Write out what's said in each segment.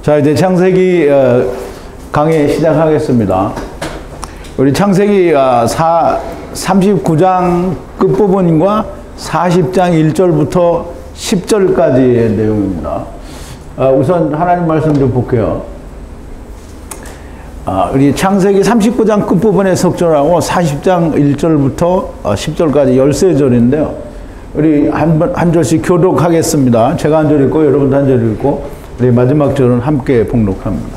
자, 이제 창세기 강의 시작하겠습니다. 우리 창세기 39장 끝부분과 40장 1절부터 10절까지의 내용입니다. 우선 하나님 말씀 좀 볼게요. 우리 창세기 39장 끝부분의 석절하고 40장 1절부터 10절까지 13절인데요. 우리 한 절씩 교독하겠습니다. 제가 한 절 읽고 여러분도 한 절 읽고 우리 마지막 절은 함께 봉독합니다.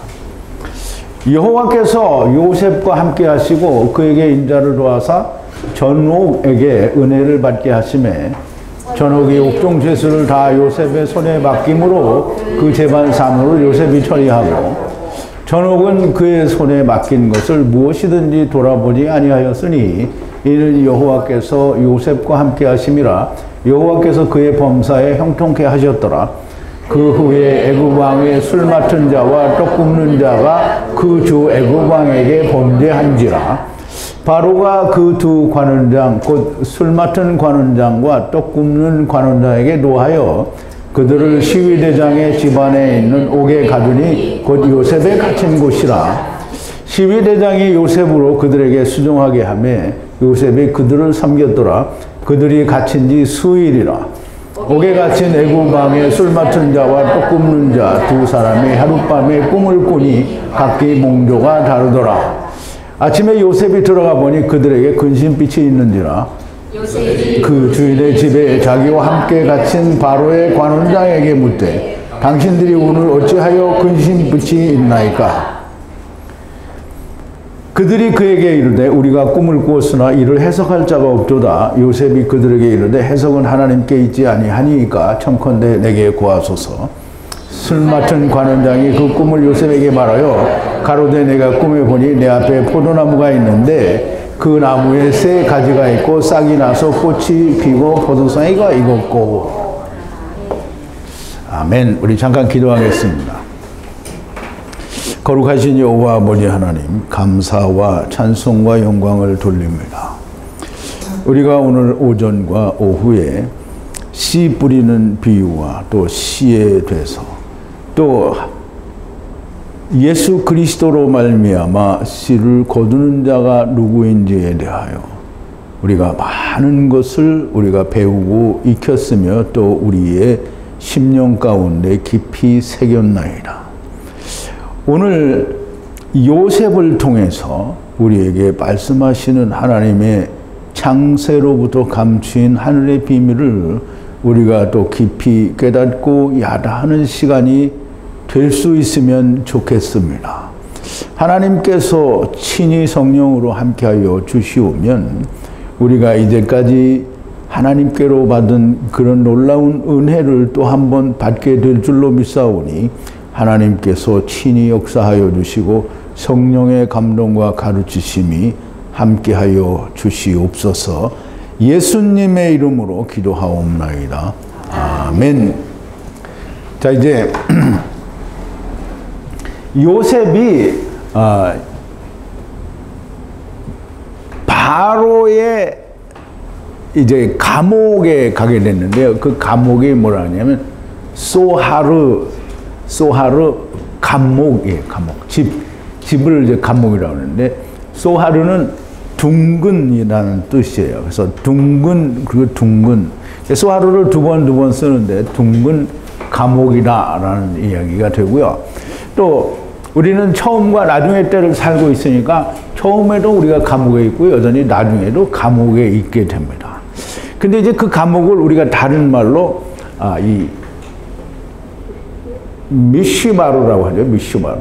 여호와께서 요셉과 함께 하시고 그에게 인자를 도하사 전옥에게 은혜를 받게 하시매 전옥이 옥종 죄수를 다 요셉의 손에 맡김으로 그 재반 사무를 요셉이 처리하고 전옥은 그의 손에 맡긴 것을 무엇이든지 돌아보지 아니하였으니 이는 여호와께서 요셉과 함께 하심이라. 여호와께서 그의 범사에 형통케 하셨더라. 그 후에 애굽 왕의 술 맡은 자와 떡 굽는 자가 그 주 애굽 왕에게 범죄한지라. 바로가 그 두 관원장 곧 술 맡은 관원장과 떡 굽는 관원장에게 노하여 그들을 시위대장의 집안에 있는 옥에 가두니 곧 요셉에 갇힌 곳이라. 시위대장이 요셉으로 그들에게 수종하게 하매 요셉이 그들을 섬겼더라. 그들이 갇힌 지 수일이라. 옥에 갇힌 애굽 왕의 술 맡은 자와 떡 굽는 자 두 사람이 하룻밤에 꿈을 꾸니 각기 몽조가 다르더라. 아침에 요셉이 들어가 보니 그들에게 근심빛이 있는지라. 그 주인의 집에 자기와 함께 갇힌 바로의 관원장에게 묻되 당신들이 오늘 어찌하여 근심빛이 있나이까? 그들이 그에게 이르되 우리가 꿈을 꾸었으나 이를 해석할 자가 없도다. 요셉이 그들에게 이르되 해석은 하나님께 있지 아니하니까 청컨대 내게 구하소서. 술 맡은 관원장이 그 꿈을 요셉에게 말하여 가로되 내가 꿈에 보니 내 앞에 포도나무가 있는데 그 나무에 새 가지가 있고 싹이 나서 꽃이 피고 포도송이가 익었고. 아멘. 우리 잠깐 기도하겠습니다. 거룩하신 여호와 아버지 하나님, 감사와 찬송과 영광을 돌립니다. 우리가 오늘 오전과 오후에 씨 뿌리는 비유와 또 씨에 대해서 또 예수 그리스도로 말미암아 씨를 거두는 자가 누구인지에 대하여 우리가 많은 것을 우리가 배우고 익혔으며 또 우리의 심령 가운데 깊이 새겼나이다. 오늘 요셉을 통해서 우리에게 말씀하시는 하나님의 창세로부터 감추인 하늘의 비밀을 우리가 또 깊이 깨닫고 야다하는 시간이 될 수 있으면 좋겠습니다. 하나님께서 친히 성령으로 함께하여 주시오면 우리가 이제까지 하나님께로 받은 그런 놀라운 은혜를 또 한 번 받게 될 줄로 믿사오니 하나님께서 친히 역사하여 주시고 성령의 감동과 가르치심이 함께하여 주시옵소서. 예수님의 이름으로 기도하옵나이다. 아멘. 자, 이제 요셉이 바로의 이제 감옥에 가게 됐는데요. 그 감옥이 뭐라 하냐면 소하르 감목이에요. 감목. 집을 이제 감목이라고 하는데 소하르는 둥근이라는 뜻이에요. 그래서 둥근 그리고 둥근. 소하르를 두 번 쓰는데 둥근 감옥이다라는 이야기가 되고요. 또 우리는 처음과 나중의 때를 살고 있으니까 처음에도 우리가 감옥에 있고 여전히 나중에도 감옥에 있게 됩니다. 근데 이제 그 감옥을 우리가 다른 말로 이 미시마르라고 하죠. 미시마르.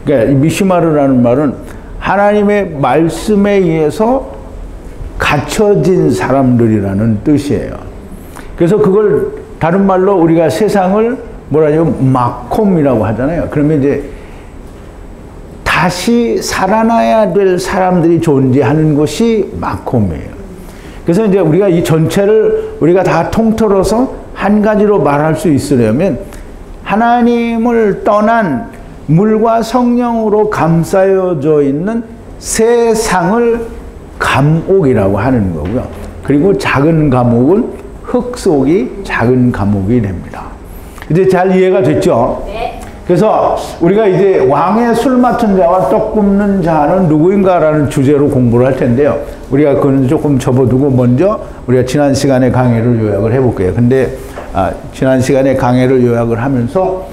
그러니까 이 미시마르라는 말은 하나님의 말씀에 의해서 갇혀진 사람들이라는 뜻이에요. 그래서 그걸 다른 말로 우리가 세상을 뭐라냐면 마콤이라고 하잖아요. 그러면 이제 다시 살아나야 될 사람들이 존재하는 것이 마콤이에요. 그래서 이제 우리가 이 전체를 우리가 다 통틀어서 한 가지로 말할 수 있으려면 하나님을 떠난 물과 성령으로 감싸여져 있는 세상을 감옥이라고 하는 거고요. 그리고 작은 감옥은 흙 속이 작은 감옥이 됩니다. 이제 잘 이해가 됐죠? 네. 그래서 우리가 이제 왕의 술 맡은 자와 떡 굽는 자는 누구인가라는 주제로 공부를 할 텐데요. 우리가 그건 조금 접어두고 먼저 우리가 지난 시간에 강의를 요약을 해볼게요. 근데 지난 시간에 강의를 요약을 하면서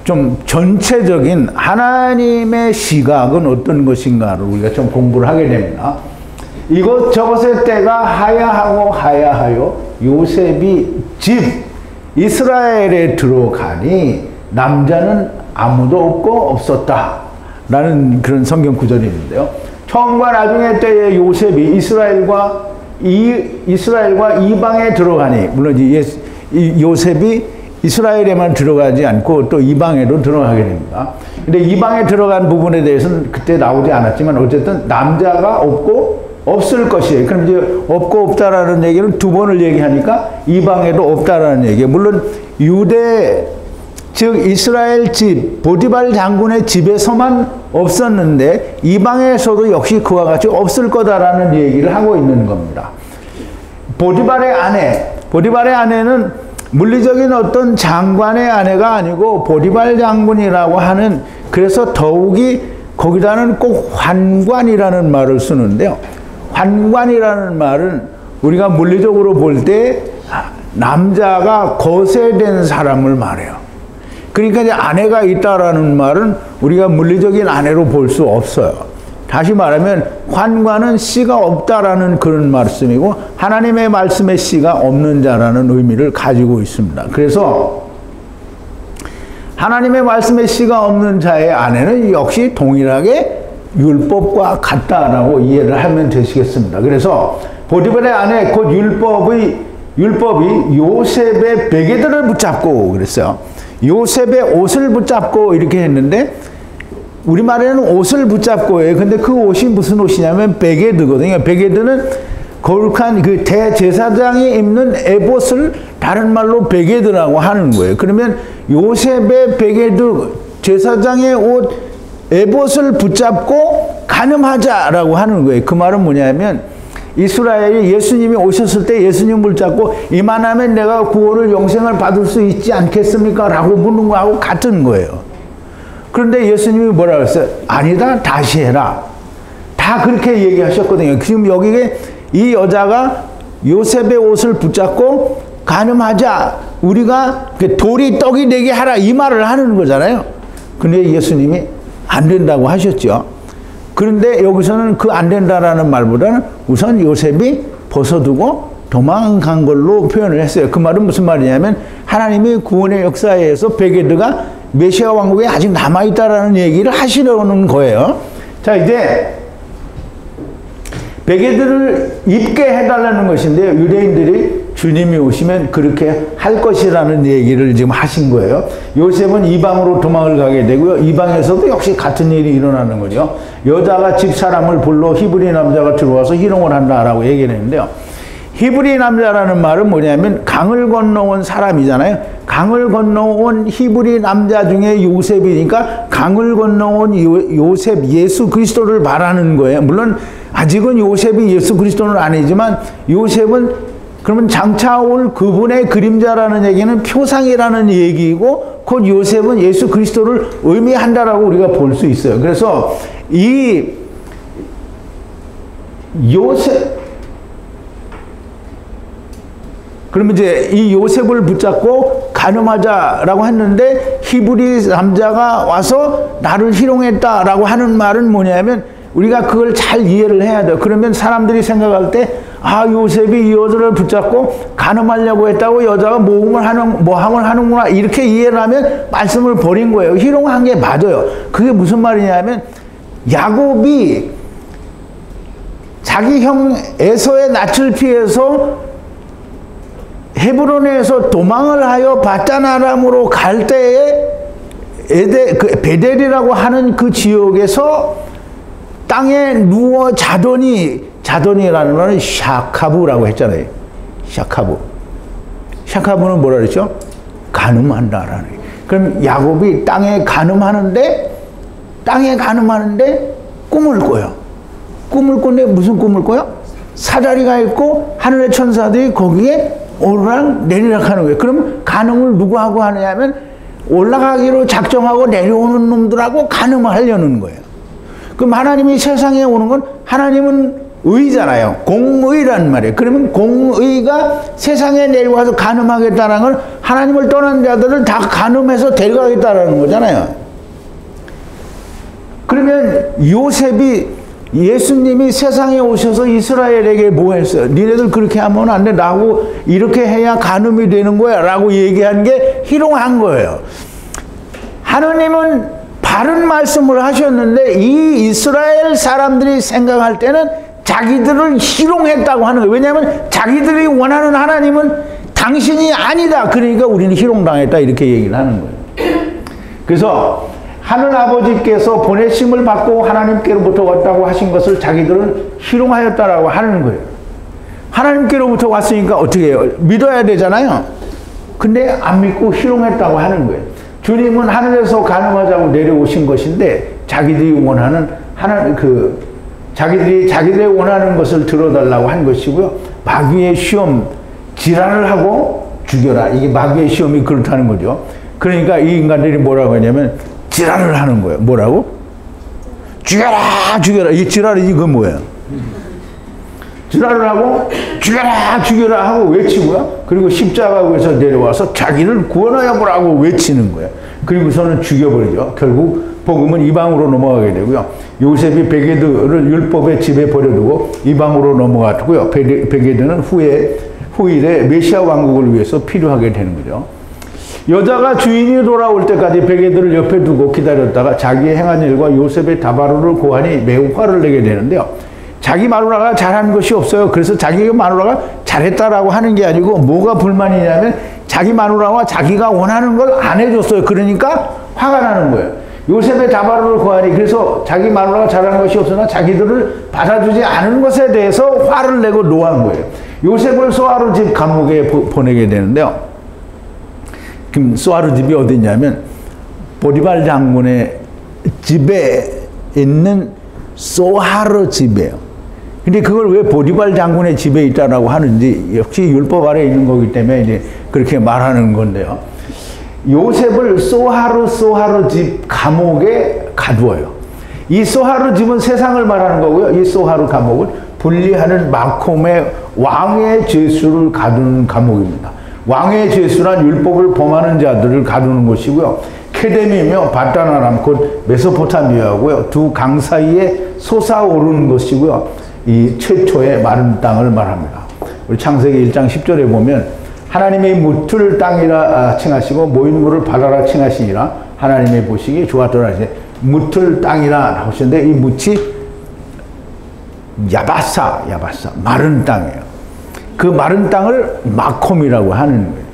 좀 전체적인 하나님의 시각은 어떤 것인가를 우리가 좀 공부를 하게 됩니다. 이것저것의 때가 하야하여 요셉이 집 이스라엘에 들어가니 남자는 아무도 없고 없었다 라는 그런 성경 구절이 있는데요. 처음과 나중의 때에 요셉이 이스라엘과 이방에 들어가니, 물론 요셉이 이스라엘에만 들어가지 않고 또 이방에도 들어가게 됩니다. 근데 이방에 들어간 부분에 대해서는 그때 나오지 않았지만 어쨌든 남자가 없고 없을 것이에요. 그럼 이제 없고 없다라는 얘기는 두 번을 얘기하니까 이방에도 없다라는 얘기예요. 물론 유대, 즉 이스라엘 집, 보디발 장군의 집에서만 없었는데 이방에서도 역시 그와 같이 없을 거다라는 얘기를 하고 있는 겁니다. 보디발의 아내는 물리적인 어떤 장관의 아내가 아니고 보디발 장군이라고 하는, 그래서 더욱이 거기다는 꼭 환관이라는 말을 쓰는데요. 환관이라는 말은 우리가 물리적으로 볼 때 남자가 거세된 사람을 말해요. 그러니까 이제 아내가 있다라는 말은 우리가 물리적인 아내로 볼 수 없어요. 다시 말하면 환관은 씨가 없다라는 그런 말씀이고 하나님의 말씀에 씨가 없는 자라는 의미를 가지고 있습니다. 그래서 하나님의 말씀에 씨가 없는 자의 아내는 역시 동일하게 율법과 같다라고 이해를 하면 되시겠습니다. 그래서 보디발의 아내 곧 율법이 요셉의 베개들을 붙잡고 그랬어요. 요셉의 옷을 붙잡고 이렇게 했는데 우리말에는 옷을 붙잡고예요. 근데 그 옷이 무슨 옷이냐면 베게드거든요. 베게드는 거룩한 그 대제사장이 입는 에봇을 다른 말로 베게드라고 하는 거예요. 그러면 요셉의 베게드, 제사장의 옷, 에봇을 붙잡고 간음하자라고 하는 거예요. 그 말은 뭐냐면 이스라엘이 예수님이 오셨을 때 예수님을 붙잡고 이만하면 내가 구원을 영생을 받을 수 있지 않겠습니까? 라고 묻는 거하고 같은 거예요. 그런데 예수님이 뭐라고 했어요? 아니다, 다시 해라. 다 그렇게 얘기하셨거든요. 지금 여기에 이 여자가 요셉의 옷을 붙잡고 간음하자, 우리가 돌이 떡이 되게 하라, 이 말을 하는 거잖아요. 근데 예수님이 안 된다고 하셨죠. 그런데 여기서는 그 안 된다라는 말보다는 우선 요셉이 벗어두고 도망간 걸로 표현을 했어요. 그 말은 무슨 말이냐면 하나님이 구원의 역사에서 베게드가 메시아 왕국에 아직 남아있다라는 얘기를 하시려는 거예요. 자, 이제 베게드를 입게 해달라는 것인데요. 유대인들이 주님이 오시면 그렇게 할 것이라는 얘기를 지금 하신 거예요. 요셉은 이방으로 도망을 가게 되고요. 이방에서도 역시 같은 일이 일어나는 거죠. 여자가 집 사람을 불러 히브리 남자가 들어와서 희롱을 한다라고 얘기를 했는데요. 히브리 남자라는 말은 뭐냐면 강을 건너온 사람이잖아요. 강을 건너온 히브리 남자 중에 요셉이니까 강을 건너온 요셉, 예수 그리스도를 말하는 거예요. 물론 아직은 요셉이 예수 그리스도는 아니지만 요셉은 그러면 장차 올 그분의 그림자라는 얘기는 표상이라는 얘기이고 곧 요셉은 예수 그리스도를 의미한다라고 우리가 볼 수 있어요. 그래서 이 요셉, 그러면 이제 이 요셉을 붙잡고 간음하자라고 했는데 히브리 남자가 와서 나를 희롱했다라고 하는 말은 뭐냐면 우리가 그걸 잘 이해를 해야 돼요. 그러면 사람들이 생각할 때 요셉이 이 여자를 붙잡고 간음하려고 했다고 여자가 모함을 하는구나 이렇게 이해를 하면 말씀을 버린 거예요. 희롱한 게 맞아요. 그게 무슨 말이냐면 야곱이 자기 형 에서의 낯을 피해서 헤브론에서 도망을 하여 바단-아람으로 갈 때에 베델이라고 하는 그 지역에서 땅에 누워 자더니라는 말은 샤카부라고 했잖아요. 샤카부는 뭐라 그랬죠? 간음한다라는. 그럼 야곱이 땅에 간음하는데 꿈을 꿔요. 꿈을 꾼데 무슨 꿈을 꿔요? 사다리가 있고 하늘의 천사들이 거기에 오르락 내리락 하는 거예요. 그럼 간음을 누구하고 하느냐면 올라가기로 작정하고 내려오는 놈들하고 간음을 하려는 거예요. 그럼 하나님이 세상에 오는 건 하나님은 의잖아요. 공의란 말이에요. 그러면 공의가 세상에 내려와서 간음하겠다는 건 하나님을 떠난 자들을 다 간음해서 데려가겠다는 거잖아요. 그러면 요셉이 예수님이 세상에 오셔서 이스라엘에게 뭐 했어요? 니네들 그렇게 하면 안 돼. 나하고 이렇게 해야 간음이 되는 거야. 라고 얘기한 게 희롱한 거예요. 하나님은 바른 말씀을 하셨는데 이 이스라엘 사람들이 생각할 때는 자기들을 희롱했다고 하는 거예요. 왜냐하면 자기들이 원하는 하나님은 당신이 아니다. 그러니까 우리는 희롱당했다. 이렇게 얘기를 하는 거예요. 그래서 하늘 아버지께서 보내심을 받고 하나님께로부터 왔다고 하신 것을 자기들은 희롱하였다라고 하는 거예요. 하나님께로부터 왔으니까 어떻게 해요? 믿어야 되잖아요. 근데 안 믿고 희롱했다고 하는 거예요. 주님은 하늘에서 간음하자고 내려오신 것인데 자기들이 원하는 자기들이 원하는 것을 들어달라고 한 것이고요. 마귀의 시험 지랄을 하고 죽여라. 이게 마귀의 시험이 그렇다는 거죠. 그러니까 이 인간들이 뭐라고 하냐면 지랄을 하는 거예요. 뭐라고? 죽여라 죽여라. 이 지랄이 이거 뭐예요? 지랄을 하고 죽여라 죽여라 하고 외치고요. 그리고 십자가 위에서 내려와서 자기를 구원하여 보라고 외치는 거예요. 그리고서는 죽여버리죠. 결국 복음은 이방으로 넘어가게 되고요. 요셉이 베게드를 율법의 집에 버려두고 이방으로 넘어갔고요. 베게드는 후일에 메시아 왕국을 위해서 필요하게 되는 거죠. 여자가 주인이 돌아올 때까지 베게드를 옆에 두고 기다렸다가 자기의 행한 일과 요셉의 다바로를 고하니 매우 화를 내게 되는데요. 자기 마누라가 잘한 것이 없어요. 그래서 자기 마누라가 잘했다라고 하는 게 아니고 뭐가 불만이냐면 자기 마누라와 자기가 원하는 걸 안 해줬어요. 그러니까 화가 나는 거예요. 요셉의 다바로를 고하니 그래서 자기 마누라가 잘한 것이 없으나 자기들을 받아주지 않은 것에 대해서 화를 내고 노한 거예요. 요셉을 소아르 집 감옥에 보내게 되는데요. 그럼 소아르 집이 어디 있냐면 보디발 장군의 집에 있는 소아르 집이에요. 근데 그걸 왜 보디발 장군의 집에 있다라고 하는지 역시 율법 아래 있는 거기 때문에 이제 그렇게 말하는 건데요. 요셉을 소하르 집 감옥에 가두어요. 이 소하르 집은 세상을 말하는 거고요. 이 소하르 감옥은 분리하는 마콤의 왕의 죄수를 가두는 감옥입니다. 왕의 죄수란 율법을 범하는 자들을 가두는 것이고요. 케뎀이며 바다나람 곧 메소포타미아고요. 두 강 사이에 솟아오르는 것이고요. 이 최초의 마른 땅을 말합니다. 우리 창세기 1장 10절에 보면 하나님이 묻을 땅이라 칭하시고 모인 물을 바다라 칭하시니라 하나님의 보시기 좋았더라. 이제 묻을 땅이라 하시는데 이 묻이 야바사 마른 땅이에요. 그 마른 땅을 마콤이라고 하는 거예요.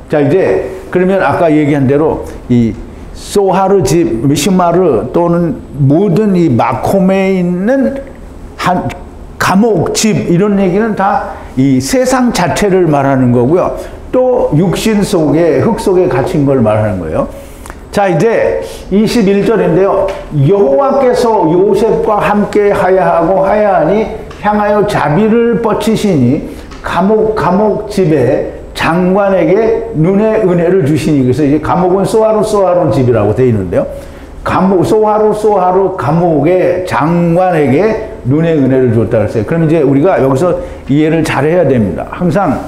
자 이제 그러면 아까 얘기한 대로 이 소하르 집 미시마르 또는 모든 이 마콤에 있는 한 감옥, 집 이런 얘기는 다 이 세상 자체를 말하는 거고요. 또 육신 속에 흙 속에 갇힌 걸 말하는 거예요. 자 이제 21절인데요. 여호와께서 요셉과 함께 하야하니 향하여 자비를 뻗치시니 감옥 집에 장관에게 눈의 은혜를 주시니 그래서 이제 감옥은 소하루 집이라고 되어 있는데요. 소하루 감옥의 장관에게 눈의 은혜를 줬다 그랬어요. 그럼 이제 우리가 여기서 이해를 잘해야 됩니다. 항상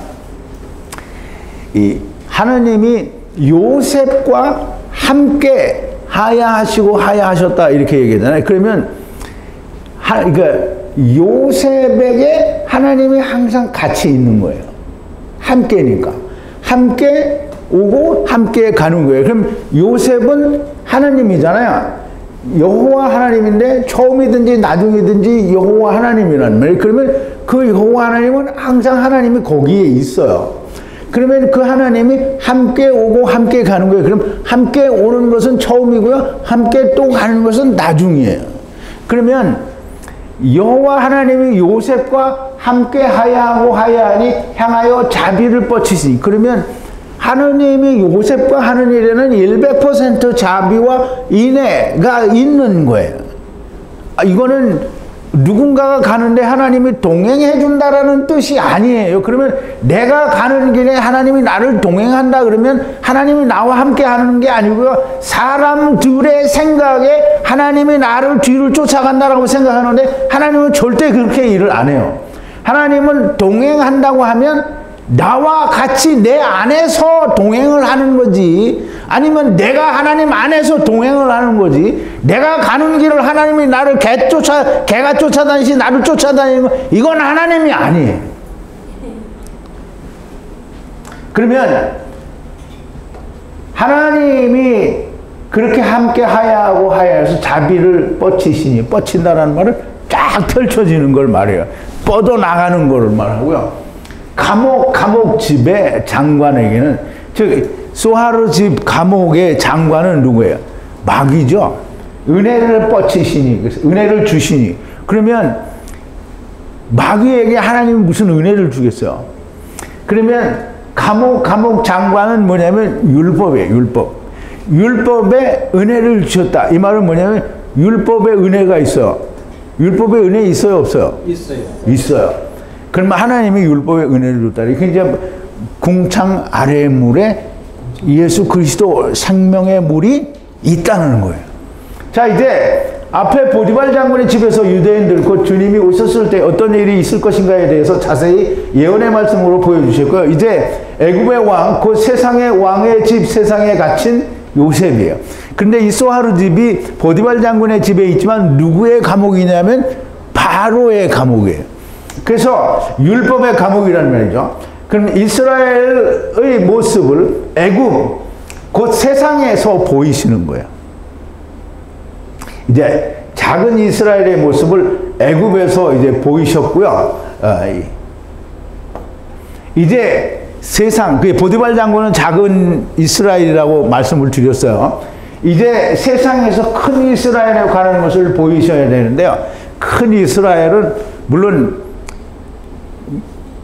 이 하느님이 요셉과 함께 하야하셨다 이렇게 얘기하잖아요. 그러면 그러니까 요셉에게 하나님이 항상 같이 있는 거예요. 함께니까. 함께 오고 함께 가는 거예요. 그럼 요셉은 하나님이잖아요. 여호와 하나님인데 처음이든지 나중이든지 여호와 하나님이란 말이에요. 그러면 그 여호와 하나님은 항상 하나님이 거기에 있어요. 그러면 그 하나님이 함께 오고 함께 가는 거예요. 그럼 함께 오는 것은 처음이고요. 함께 또 가는 것은 나중이에요. 그러면 여호와 하나님이 요셉과 함께 하야하니 향하여 자비를 뻗치시니 그러면 하느님이 요셉과 하는 일에는 100% 자비와 인애가 있는 거예요. 이거는 누군가가 가는데 하나님이 동행해 준다라는 뜻이 아니에요. 그러면 내가 가는 길에 하나님이 나를 동행한다 그러면 하나님이 나와 함께 하는 게 아니고요. 사람들의 생각에 하나님이 나를 뒤를 쫓아간다라고 생각하는데 하나님은 절대 그렇게 일을 안 해요. 하나님은 동행한다고 하면 나와 같이 내 안에서 동행을 하는 거지, 아니면 내가 하나님 안에서 동행을 하는 거지, 내가 가는 길을 하나님이 나를 개가 쫓아다니시 나를 쫓아다니는 거, 이건 하나님이 아니에요. 그러면 하나님이 그렇게 함께 하야하고 하야해서 자비를 뻗치시니, 뻗친다라는 말은 쫙 펼쳐지는 걸 말해요. 뻗어나가는 걸 말하고요. 감옥 집의 장관에게는, 즉 소하르 집 감옥의 장관은 누구예요? 마귀죠. 은혜를 뻗치시니, 은혜를 주시니. 그러면 마귀에게 하나님이 무슨 은혜를 주겠어요? 그러면 감옥 장관은 뭐냐면 율법이에요. 율법에 은혜를 주셨다. 이 말은 뭐냐면 율법에 은혜가 있어요. 율법에 은혜 있어요, 없어요? 있어요. 그러면 하나님이 율법에 은혜를 줬다. 이게 이제 궁창 아래의 물에 예수 그리스도 생명의 물이 있다는 거예요. 자, 이제 앞에 보디발 장군의 집에서 유대인들, 곧 주님이 오셨을 때 어떤 일이 있을 것인가에 대해서 자세히 예언의 말씀으로 보여주셨고요. 이제 애굽의 왕, 곧 세상의 왕의 집, 세상에 갇힌 요셉이에요. 근데 이 소하르 집이 보디발 장군의 집에 있지만 누구의 감옥이냐면 바로의 감옥이에요. 그래서 율법의 감옥이라는 말이죠. 그럼 이스라엘의 모습을 애굽, 곧 세상에서 보이시는 거예요. 이제 작은 이스라엘의 모습을 애굽에서 이제 보이셨고요. 이제 세상, 보디발 장군은 작은 이스라엘이라고 말씀을 드렸어요. 이제 세상에서 큰 이스라엘에 관한 것을 보이셔야 되는데요. 큰 이스라엘은 물론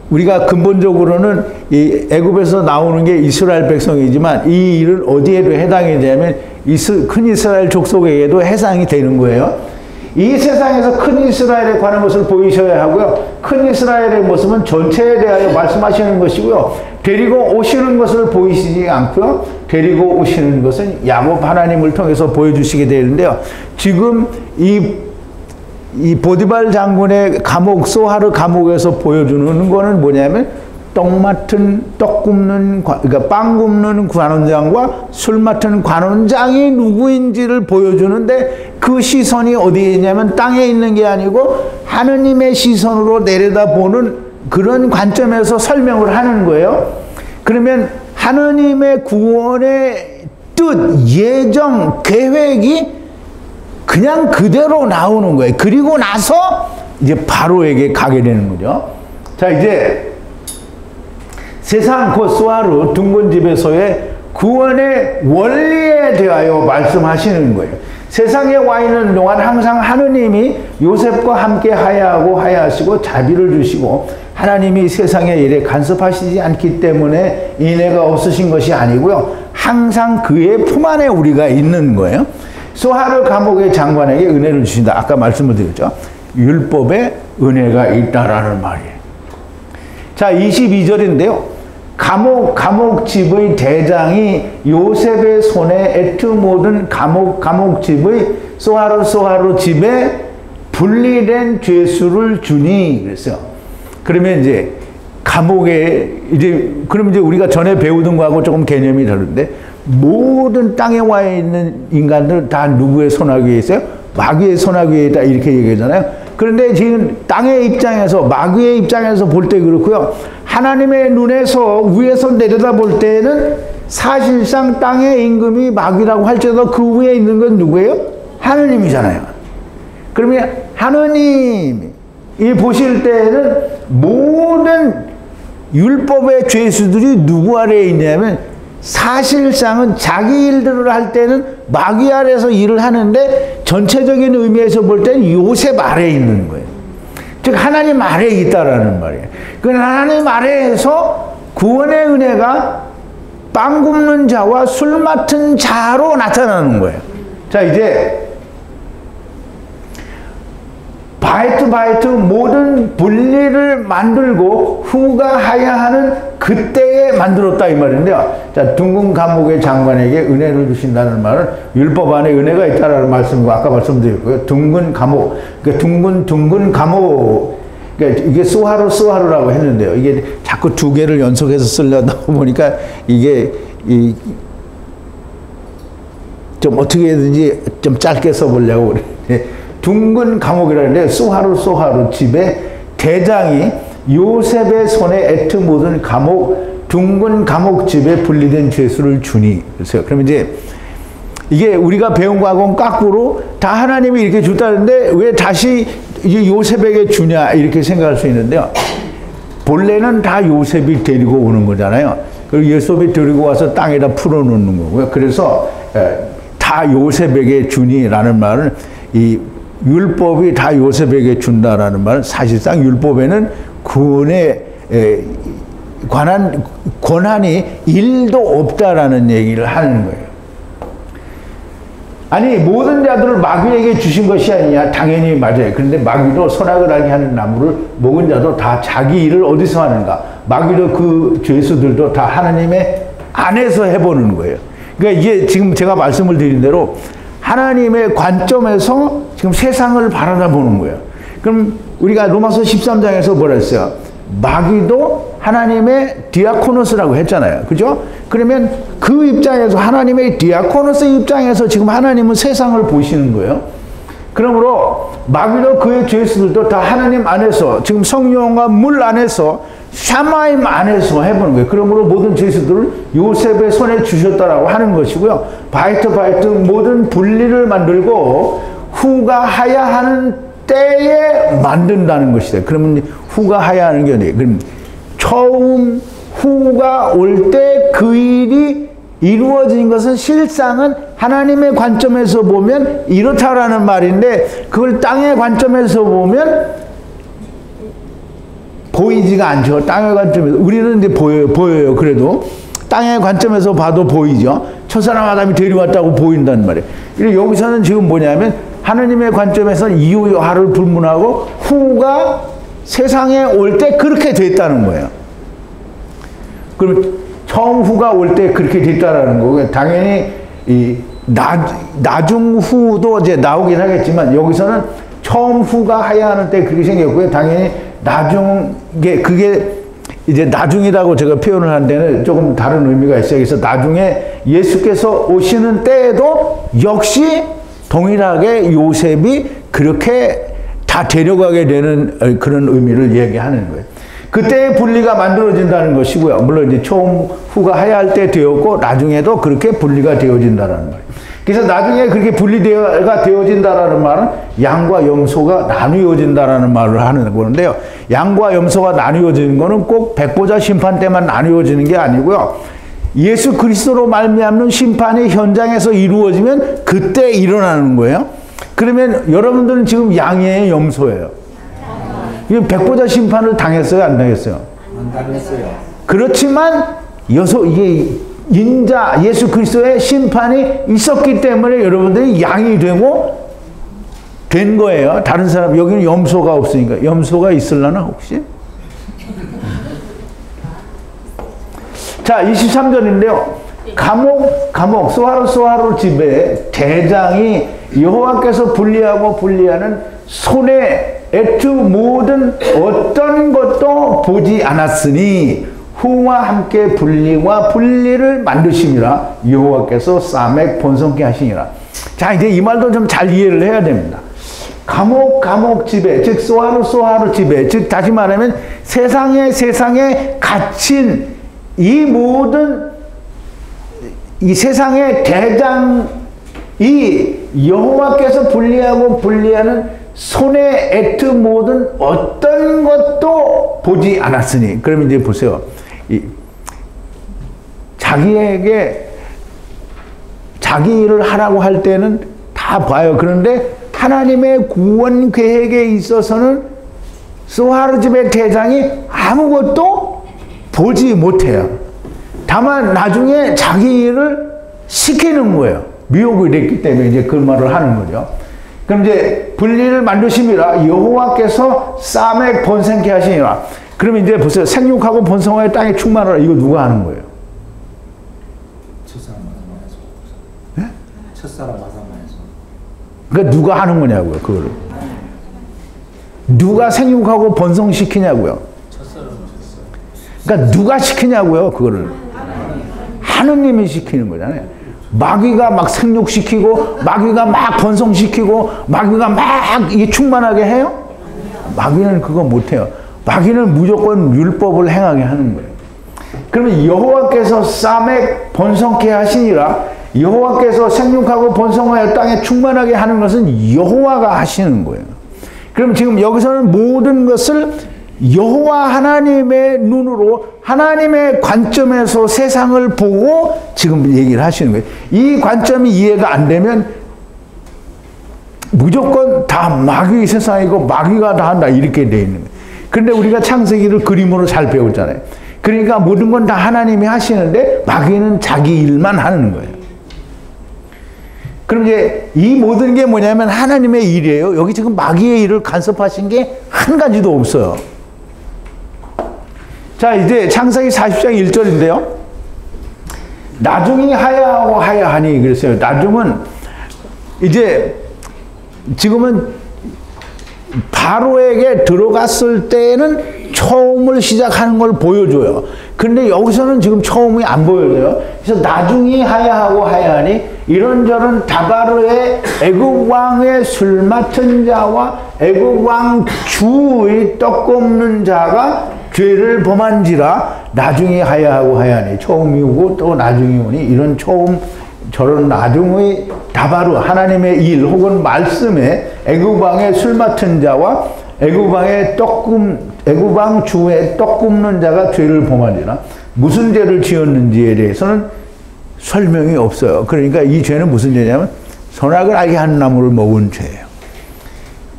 우리가 근본적으로는 이 애굽에서 나오는 게 이스라엘 백성이지만 이 일은 어디에도 해당이 되면 큰 이스라엘 족속에게도 해당이 되는 거예요. 이 세상에서 큰 이스라엘에 관한 것을 보이셔야 하고요. 큰 이스라엘의 모습은 전체에 대하여 말씀하시는 것이고요. 데리고 오시는 것을 보이시지 않고요. 데리고 오시는 것은 야곱 하나님을 통해서 보여주시게 되는데요. 지금 이 보디발 장군의 감옥, 소하르 감옥에서 보여주는 거는 뭐냐면 떡 굽는, 그러니까 빵 굽는 관원장과 술 맡은 관원장이 누구인지를 보여주는데 그 시선이 어디에 있냐면 땅에 있는 게 아니고 하느님의 시선으로 내려다보는 그런 관점에서 설명을 하는 거예요. 그러면 하느님의 구원의 뜻, 예정, 계획이 그냥 그대로 나오는 거예요. 그리고 나서 이제 바로에게 가게 되는 거죠. 자, 이제 세상 곧 소하르 둥근 집에서의 구원의 원리에 대하여 말씀하시는 거예요. 세상에 와 있는 동안 항상 하느님이 요셉과 함께 하야하시고 자비를 주시고 하나님이 세상의 일에 간섭하시지 않기 때문에 인애가 없으신 것이 아니고요. 항상 그의 품 안에 우리가 있는 거예요. 소하르 감옥의 장관에게 은혜를 주신다. 아까 말씀을 드렸죠. 율법에 은혜가 있다라는 말이에요. 자, 22절인데요. 감옥집의 대장이 요셉의 손에 애트 모든 감옥집의 소하르 집에 분리된 죄수를 주니 그랬어요. 그러면 이제 감옥에 그럼 이제 우리가 전에 배우던 거하고 조금 개념이 다른데 모든 땅에 와 있는 인간들 다 누구의 손아귀에 있어요? 마귀의 손아귀에 있다 이렇게 얘기하잖아요. 그런데 지금 땅의 입장에서 마귀의 입장에서 볼 때 그렇고요. 하나님의 눈에서 위에서 내려다 볼 때는 사실상 땅의 임금이 마귀라고 할지라도 그 위에 있는 건 누구예요? 하느님이잖아요. 그러면 하느님이 보실 때는 모든 율법의 죄수들이 누구 아래에 있냐면 사실상은 자기 일들을 할 때는 마귀 아래에서 일을 하는데 전체적인 의미에서 볼 때는 요셉 아래에 있는 거예요. 즉 하나님 아래에 있다라는 말이에요. 그 하나님 아래에서 구원의 은혜가 빵 굽는 자와 술 맡은 자로 나타나는 거예요. 자, 이제 바이트 모든 분리를 만들고 후가 하야 하는 그때에 만들었다 이 말인데요. 자, 둥근 감옥의 장관에게 은혜를 주신다는 말은 율법 안에 은혜가 있다라는 말씀이고 아까 말씀드렸고요. 둥근 감옥, 그러니까 둥근 감옥, 그러니까 이게 스와루라고 했는데요. 이게 자꾸 두 개를 연속해서 쓰려다 보니까 이게 좀 어떻게든지 좀 짧게 써보려고 그래. 둥근 감옥이라는데 소하루 집에 대장이 요셉의 손에 애트 묻은 감옥 둥근 감옥집에 분리된 죄수를 주니. 그래서 그러면 이게 우리가 배운 거하고는 거꾸로 다 하나님이 이렇게 줬다는데 왜 다시 이제 요셉에게 주냐 이렇게 생각할 수 있는데요. 본래는 다 요셉이 데리고 오는 거잖아요. 그리고 요셉이 데리고 와서 땅에다 풀어놓는 거고요. 그래서 다 요셉에게 주니라는 말은 이 율법이 다 요셉에게 준다라는 말은 사실상 율법에는 구원에 관한 권한이 1도 없다라는 얘기를 하는 거예요. 아니 모든 자들을 마귀에게 주신 것이 아니냐? 당연히 맞아요. 그런데 마귀도 선악을 알게 하는 나무를 먹은 자도 다 자기 일을 어디서 하는가? 마귀도 그 죄수들도 다 하나님의 안에서 해보는 거예요. 그러니까 이게 지금 제가 말씀을 드린 대로 하나님의 관점에서 지금 세상을 바라보는 거예요. 그럼 우리가 로마서 13장에서 뭐라 했어요? 마귀도 하나님의 디아코노스라고 했잖아요. 그죠? 그러면 그 입장에서 하나님의 디아코노스 입장에서 지금 하나님은 세상을 보시는 거예요. 그러므로 마귀도 그의 죄수들도 다 하나님 안에서 지금 성령과 물 안에서 샤마임 안에서 해보는 거예요. 그러므로 모든 죄수들을 요셉의 손에 주셨다라고 하는 것이고요. 바이트 모든 분리를 만들고 후가 하야 하는 때에 만든다는 것이다. 그러면 후가 하야 하는 게 어디예요? 그럼 처음 후가 올 때 그 일이 이루어진 것은 실상은 하나님의 관점에서 보면 이렇다라는 말인데 그걸 땅의 관점에서 보면 보이지가 않죠. 땅의 관점에서 우리는 이제 보여요. 그래도 땅의 관점에서 봐도 보이죠. 첫사람 아담이 데려왔다고 보인단 말이에요. 여기서는 지금 뭐냐면 하나님의 관점에서는 이유하를 불문하고 후가 세상에 올 때 그렇게 됐다는 거예요. 그럼 처음 후가 올 때 그렇게 됐다라는 거고 당연히 이 나중 후도 이제 나오긴 하겠지만 여기서는 처음 후가 하야 하는 때 그렇게 생겼고요. 당연히 나중에 그게 이제 나중이라고 제가 표현을 한 데는 조금 다른 의미가 있어요. 그래서 나중에 예수께서 오시는 때에도 역시 동일하게 요셉이 그렇게 다 데려가게 되는 그런 의미를 얘기하는 거예요. 그때의 분리가 만들어진다는 것이고요. 물론 이제 처음 후가 하야 할 때 되었고 나중에도 그렇게 분리가 되어진다는 거예요. 그래서 나중에 그렇게 분리가 되어진다라는 말은 양과 염소가 나누어진다라는 말을 하는 건데요. 양과 염소가 나누어지는 거는 꼭 백보자 심판 때만 나누어지는 게 아니고요. 예수 그리스도로 말미암는 심판이 현장에서 이루어지면 그때 일어나는 거예요. 그러면 여러분들은 지금 양이에요, 염소예요? 백보자 심판을 당했어요, 안 당했어요? 안 당했어요. 그렇지만 이게 인자 예수 그리스도의 심판이 있었기 때문에 여러분들이 양이 되고 된 거예요. 다른 사람 여기는 염소가 없으니까. 염소가 있을라나 혹시? 자 23절인데요. 감옥 소하루 집에 대장이 여호와께서 분리하는 손에 애투 모든 어떤 것도 보지 않았으니 후와 함께 분리를 만드시니라 여호와께서 사맥 본성케 하시니라. 자 이제 이 말도 좀 잘 이해를 해야 됩니다. 감옥 집에 즉 소하루 집에 즉 다시 말하면 세상에 갇힌 이 모든 이 세상의 대장이 여호와께서 분리하는 손에 애트 모든 어떤 것도 보지 않았으니. 그러면 이제 보세요. 자기에게 자기 일을 하라고 할 때는 다 봐요. 그런데 하나님의 구원 계획에 있어서는 소하루 집의 대장이 아무것도 보지 못해요. 다만 나중에 자기 일을 시키는 거예요. 미혹이 됐기 때문에 이제 그 말을 하는 거죠. 그럼 이제 분리를 만드심이라 여호와께서 싸맥 번성케 하시니라. 그럼 이제 보세요. 생육하고 번성하여 땅에 충만하라. 이거 누가 하는 거예요? 첫사람 마사마에서. 네? 첫사람 마사마에서. 그러니까 누가 하는 거냐고요, 그거를. 누가 생육하고 번성시키냐고요. 그러니까 누가 시키냐고요, 그거를. 하느님이 시키는 거잖아요. 마귀가 막 생육시키고, 마귀가 막 번성시키고, 마귀가 막 이게 충만하게 해요? 마귀는 그거 못해요. 마귀는 무조건 율법을 행하게 하는 거예요. 그러면 여호와께서 싸맥 번성케 하시니라. 여호와께서 생육하고 번성하여 땅에 충만하게 하는 것은 여호와가 하시는 거예요. 그럼 지금 여기서는 모든 것을 여호와 하나님의 눈으로, 하나님의 관점에서 세상을 보고 지금 얘기를 하시는 거예요. 이 관점이 이해가 안 되면 무조건 다 마귀 세상이고 마귀가 다 한다 이렇게 돼 있는 거예요. 그런데 우리가 창세기를 그림으로 잘 배웠잖아요. 그러니까 모든 건 다 하나님이 하시는데 마귀는 자기 일만 하는 거예요. 그럼 이제 이 모든 게 뭐냐면 하나님의 일이에요. 여기 지금 마귀의 일을 간섭하신 게 한 가지도 없어요. 자, 이제 창세기 40장 1절인데요. 나중이 하야하고 하야하니 그랬어요. 나중은 이제 지금은 바로에게 들어갔을 때는 처음을 시작하는 걸 보여줘요. 근데 여기서는 지금 처음이 안 보여져요. 그래서 나중이 하야하고 하야하니 이런저런 다바르의 애굽 왕의 술 맡은 자와 애굽 왕 주의 떡 굽는 자가 죄를 범한지라. 나중이 하야하고 하야하니 처음이 오고 또 나중이 오니 이런 처음 저런 나중의 다바르 하나님의 일 혹은 말씀에 애굽 왕의 술 맡은 자와 애굽 왕 주의 떡 굽는 자가 죄를 범하니라. 무슨 죄를 지었는지에 대해서는 설명이 없어요. 그러니까 이 죄는 무슨 죄냐면 선악을 알게 하는 나무를 먹은 죄예요.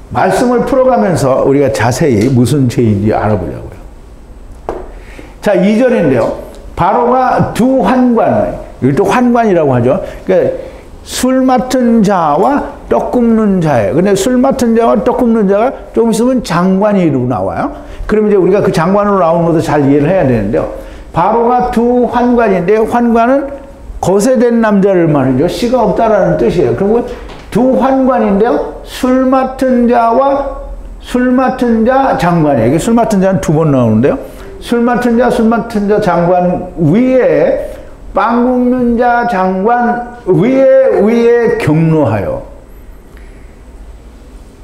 말씀을 풀어가면서 우리가 자세히 무슨 죄인지 알아보려고요. 자, 2절인데요. 바로가 두 환관, 이것도 환관이라고 하죠. 그러니까 술 맡은 자와 떡 굽는 자예요. 근데 술 맡은 자와 떡 굽는 자가 조금 있으면 장관으로 나와요. 그러면 이제 우리가 그 장관으로 나오는 것도 잘 이해를 해야 되는데요. 바로가 두 환관인데 환관은 거세된 남자를 말이죠. 씨가 없다라는 뜻이에요. 그리고 두 환관인데요. 술 맡은 자와 술 맡은 자 장관이에요. 이게 술 맡은 자는 두 번 나오는데요. 술 맡은 자 장관 위에 빵 굽는 자 장관 위에 경로하여.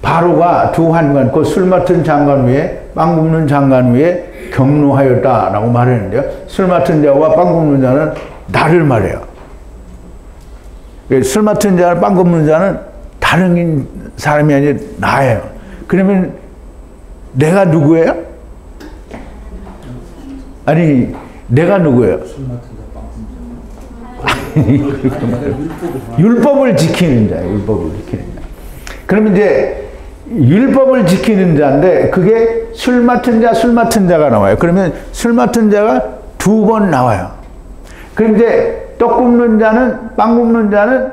바로가 두 환관, 그 술 맡은 장관 위에 빵 굽는 장관 위에 경로하였다라고 말했는데요. 술 맡은 자와 빵 굽는 자는 나를 말해요. 술 맡은 자와 빵 굽는 자는 다른 사람이 아니라 나예요. 그러면 내가 누구예요? 아니, 내가 누구예요? 율법을 지키는 자예요. 율법을 지키는 자. 그러면 이제 율법을 지키는 자인데 그게 술 맡은 자가 나와요. 그러면 술 맡은 자가 두 번 나와요. 그럼 이제 떡 굽는 자는, 빵 굽는 자는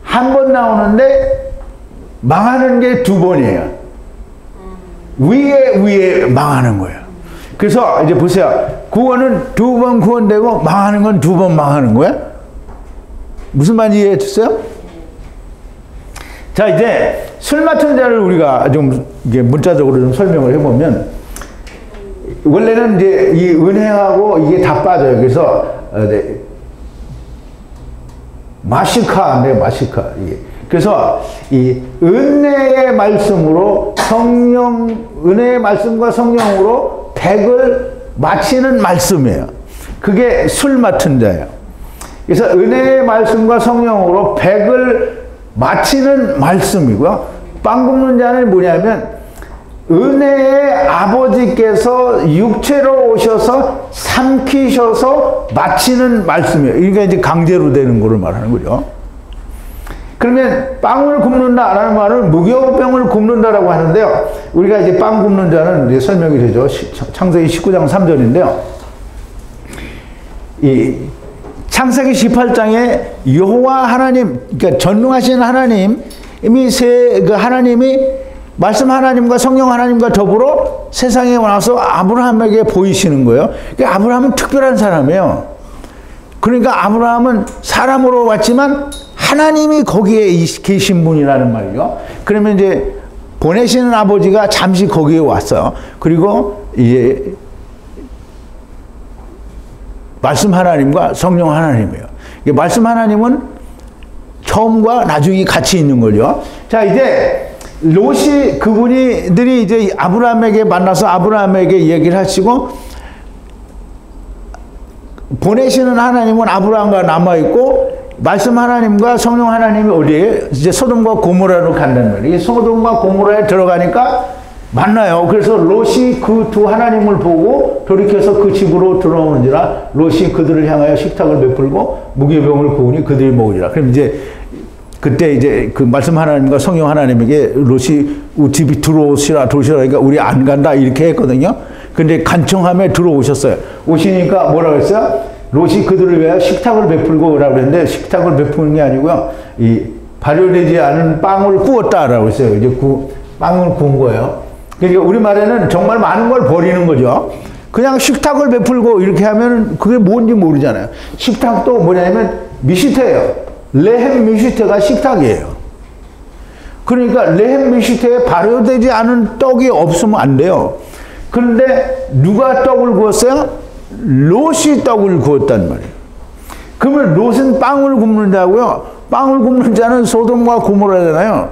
한 번 나오는데 망하는 게 두 번이에요. 위에 망하는 거예요. 그래서 이제 보세요. 구원은 두 번 구원되고 망하는 건 두 번 망하는 거야? 무슨 말인지 이해했어요? 자, 이제 술 맡은 자를 우리가 좀 이게 문자적으로 좀 설명을 해보면 원래는 이제 이 은혜하고 이게 다 빠져요. 그래서 마시카인데 마시카 이게. 그래서 이 은혜의 말씀으로 은혜의 말씀과 성령으로 백을 마치는 말씀이에요. 그게 술 맡은 자예요. 그래서 은혜의 말씀과 성령으로 백을 마치는 말씀이고요. 빵 굽는 자는 뭐냐면 은혜의 아버지께서 육체로 오셔서 삼키셔서 마치는 말씀이에요. 그러니까 이제 강제로 되는 거를 말하는 거죠. 그러면 빵을 굽는다라는 말은 무교병을 굽는다라고 하는데요. 우리가 이제 빵 굽는 자는 이제 설명이 되죠. 창세기 19장 3절인데요. 이 창세기 18장에 여호와 하나님, 그러니까 전능하신 하나님, 이미 그 하나님이 말씀 하나님과 성령 하나님과 더불어 세상에 와서 아브라함에게 보이시는 거예요. 그러니까 아브라함은 특별한 사람이에요. 그러니까 아브라함은 사람으로 왔지만 하나님이 거기에 계신 분이라는 말이죠. 그러면 이제 보내시는 아버지가 잠시 거기에 왔어요. 그리고 이제 말씀 하나님과 성령 하나님이에요. 말씀 하나님은 처음과 나중이 같이 있는 거죠. 자, 이제 롯이 그분들이 이제 아브라함에게 만나서 아브라함에게 얘기를 하시고, 보내시는 하나님은 아브라함과 남아 있고 말씀 하나님과 성령 하나님이 어디에 이제 소돔과 고모라로 간다는 말이에요. 이 소돔과 고모라에 들어가니까 만나요. 그래서 롯이 그 두 하나님을 보고 돌이켜서 그 집으로 들어오는지라 롯이 그들을 향하여 식탁을 베풀고 무교병을 구우니 그들이 먹으리라. 그럼 이제 그때 이제 그 말씀 하나님과 성령 하나님에게 롯이 우리 집이 들어오시라 그러니까 우리 안 간다 이렇게 했거든요. 근데 간청함에 들어오셨어요. 오시니까 뭐라고 했어요? 롯이 그들을 위하여 식탁을 베풀고 오라고 했는데 식탁을 베푸는 게 아니고요. 이 발효되지 않은 빵을 구웠다라고 했어요. 이제 빵을 구운 거예요. 그러니까 우리말에는 정말 많은 걸 버리는 거죠. 그냥 식탁을 베풀고 이렇게 하면 그게 뭔지 모르잖아요. 식탁도 뭐냐면 미시테예요. 레헴 미시테가 식탁이에요. 그러니까 레헴 미시테에 발효되지 않은 떡이 없으면 안 돼요. 그런데 누가 떡을 구웠어요? 롯이 떡을 구웠단 말이에요. 그러면 롯은 빵을 굽는 자고요. 빵을 굽는 자는 소돔과 고모라잖아요.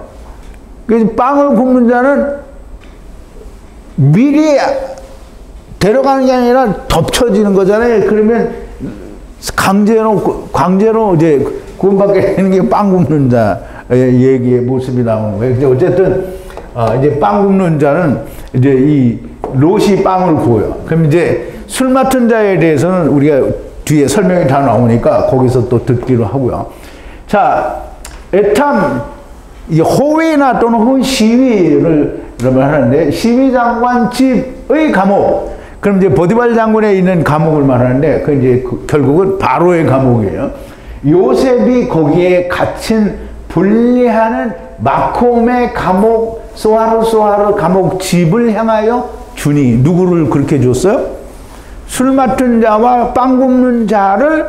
그래서 빵을 굽는 자는 미리 데려가는 게 아니라 덮쳐지는 거잖아요. 그러면 강제로 이제 구원받게 되는 게 빵 굽는 자의 얘기의 모습이 나오는 거예요. 어쨌든 이제 빵 굽는 자는 이제 이 롯이 빵을 구워요. 그럼 이제 술 맡은 자에 대해서는 우리가 뒤에 설명이 다 나오니까 거기서 또 듣기로 하고요. 자, 에탐 호위나 또는 호위 시위를 하는데 시위장관 집의 감옥. 그럼 이제 보디발 장군에 있는 감옥을 말하는데 그 이제 결국은 바로의 감옥이에요. 요셉이 거기에 갇힌 분리하는 마콤의 감옥 소하르 감옥 집을 향하여 주니 누구를 그렇게 줬어요? 술 맡은 자와 빵 굽는 자를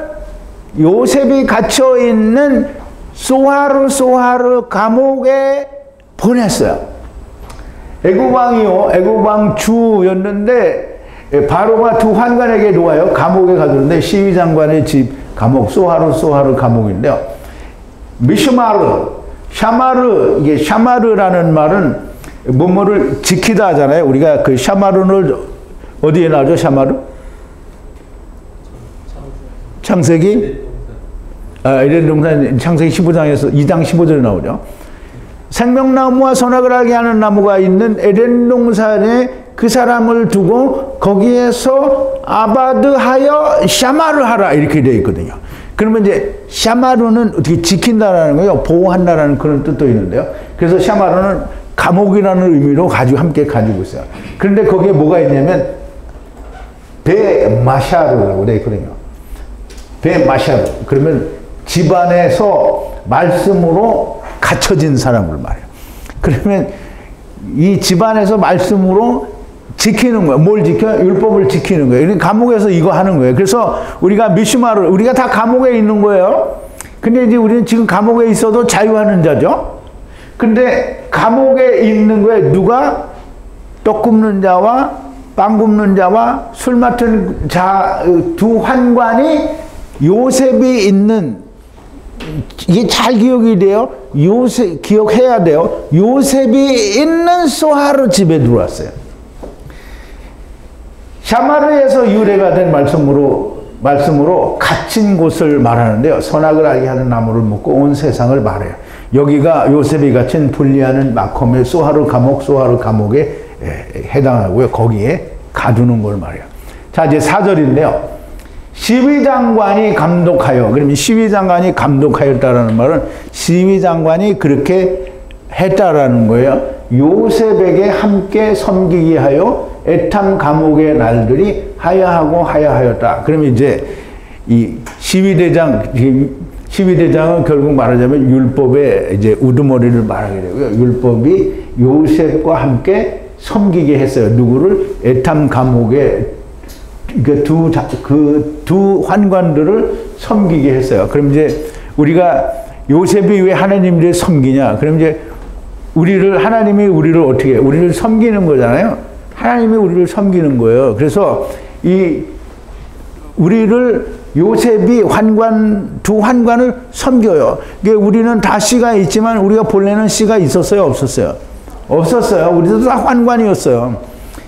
요셉이 갇혀 있는 소하르 감옥에 보냈어요. 애굽 왕 주였는데 바로가 두 환관에게 놓아요. 감옥에 가두는데 시위장관의 집 감옥 소하르 감옥인데요. 미슈마르 샤마르 이게 샤마르라는 말은 뭐뭐를 지키다 하잖아요. 우리가 그 샤마르를 어디에 나오죠? 샤마르? 창세기? 에덴 동산 창세기 15장에서 2장 15절에 나오죠. 생명나무와 선악을 알게 하는 나무가 있는 에덴 동산에 그 사람을 두고 거기에서 아바드하여 샤마르하라 이렇게 되어 있거든요. 그러면 이제 샤마르는 어떻게 지킨다라는 거예요. 보호한다라는 그런 뜻도 있는데요. 그래서 샤마르는 감옥이라는 의미로 함께 가지고 있어요. 그런데 거기에 뭐가 있냐면 베마샤르라고 되어 있거든요. 베마샤르. 그러면 집안에서 말씀으로 갇혀진 사람을 말해요. 그러면 이 집안에서 말씀으로 지키는 거예요. 뭘 지켜요? 율법을 지키는 거예요. 감옥에서 이거 하는 거예요. 그래서 우리가 미슈마를 우리가 다 감옥에 있는 거예요. 근데 이제 우리는 지금 감옥에 있어도 자유하는 자죠. 근데 감옥에 있는 거에 누가 떡 굽는 자와 빵 굽는 자와 술 맡은 자 두 환관이 요셉이 있는 이게 잘 기억이 돼요. 요셉 기억해야 돼요. 요셉이 있는 소하르 집에 들어왔어요. 샤마르에서 유래가 된 말씀으로 갇힌 곳을 말하는데요. 선악을 알게 하는 나무를 묶고 온 세상을 말해요. 여기가 요셉이 갇힌 분리하는 마콤의 소하르 감옥에 해당하고요. 거기에 가두는 걸 말해요. 자, 이제 4절인데요. 시위장관이 감독하여, 그러면 시위장관이 감독하였다라는 말은 시위장관이 그렇게 했다라는 거예요. 요셉에게 함께 섬기게 하여 에탐 감옥의 날들이 하야하였다. 그러면 이제 이 시위대장, 12대장은 결국 말하자면 율법의 이제 우두머리를 말하게 되고요. 율법이 요셉과 함께 섬기게 했어요. 누구를? 에탐 감옥에 그 두 환관들을 섬기게 했어요. 그럼 이제 우리가 요셉이 왜 하나님을 섬기냐? 그럼 이제 하나님이 우리를 어떻게 해요? 우리를 섬기는 거잖아요. 하나님이 우리를 섬기는 거예요. 그래서 우리를 요셉이 두 환관을 섬겨요. 우리는 다 씨가 있지만 우리가 본래는 씨가 있었어요? 없었어요? 없었어요. 우리도 다 환관이었어요.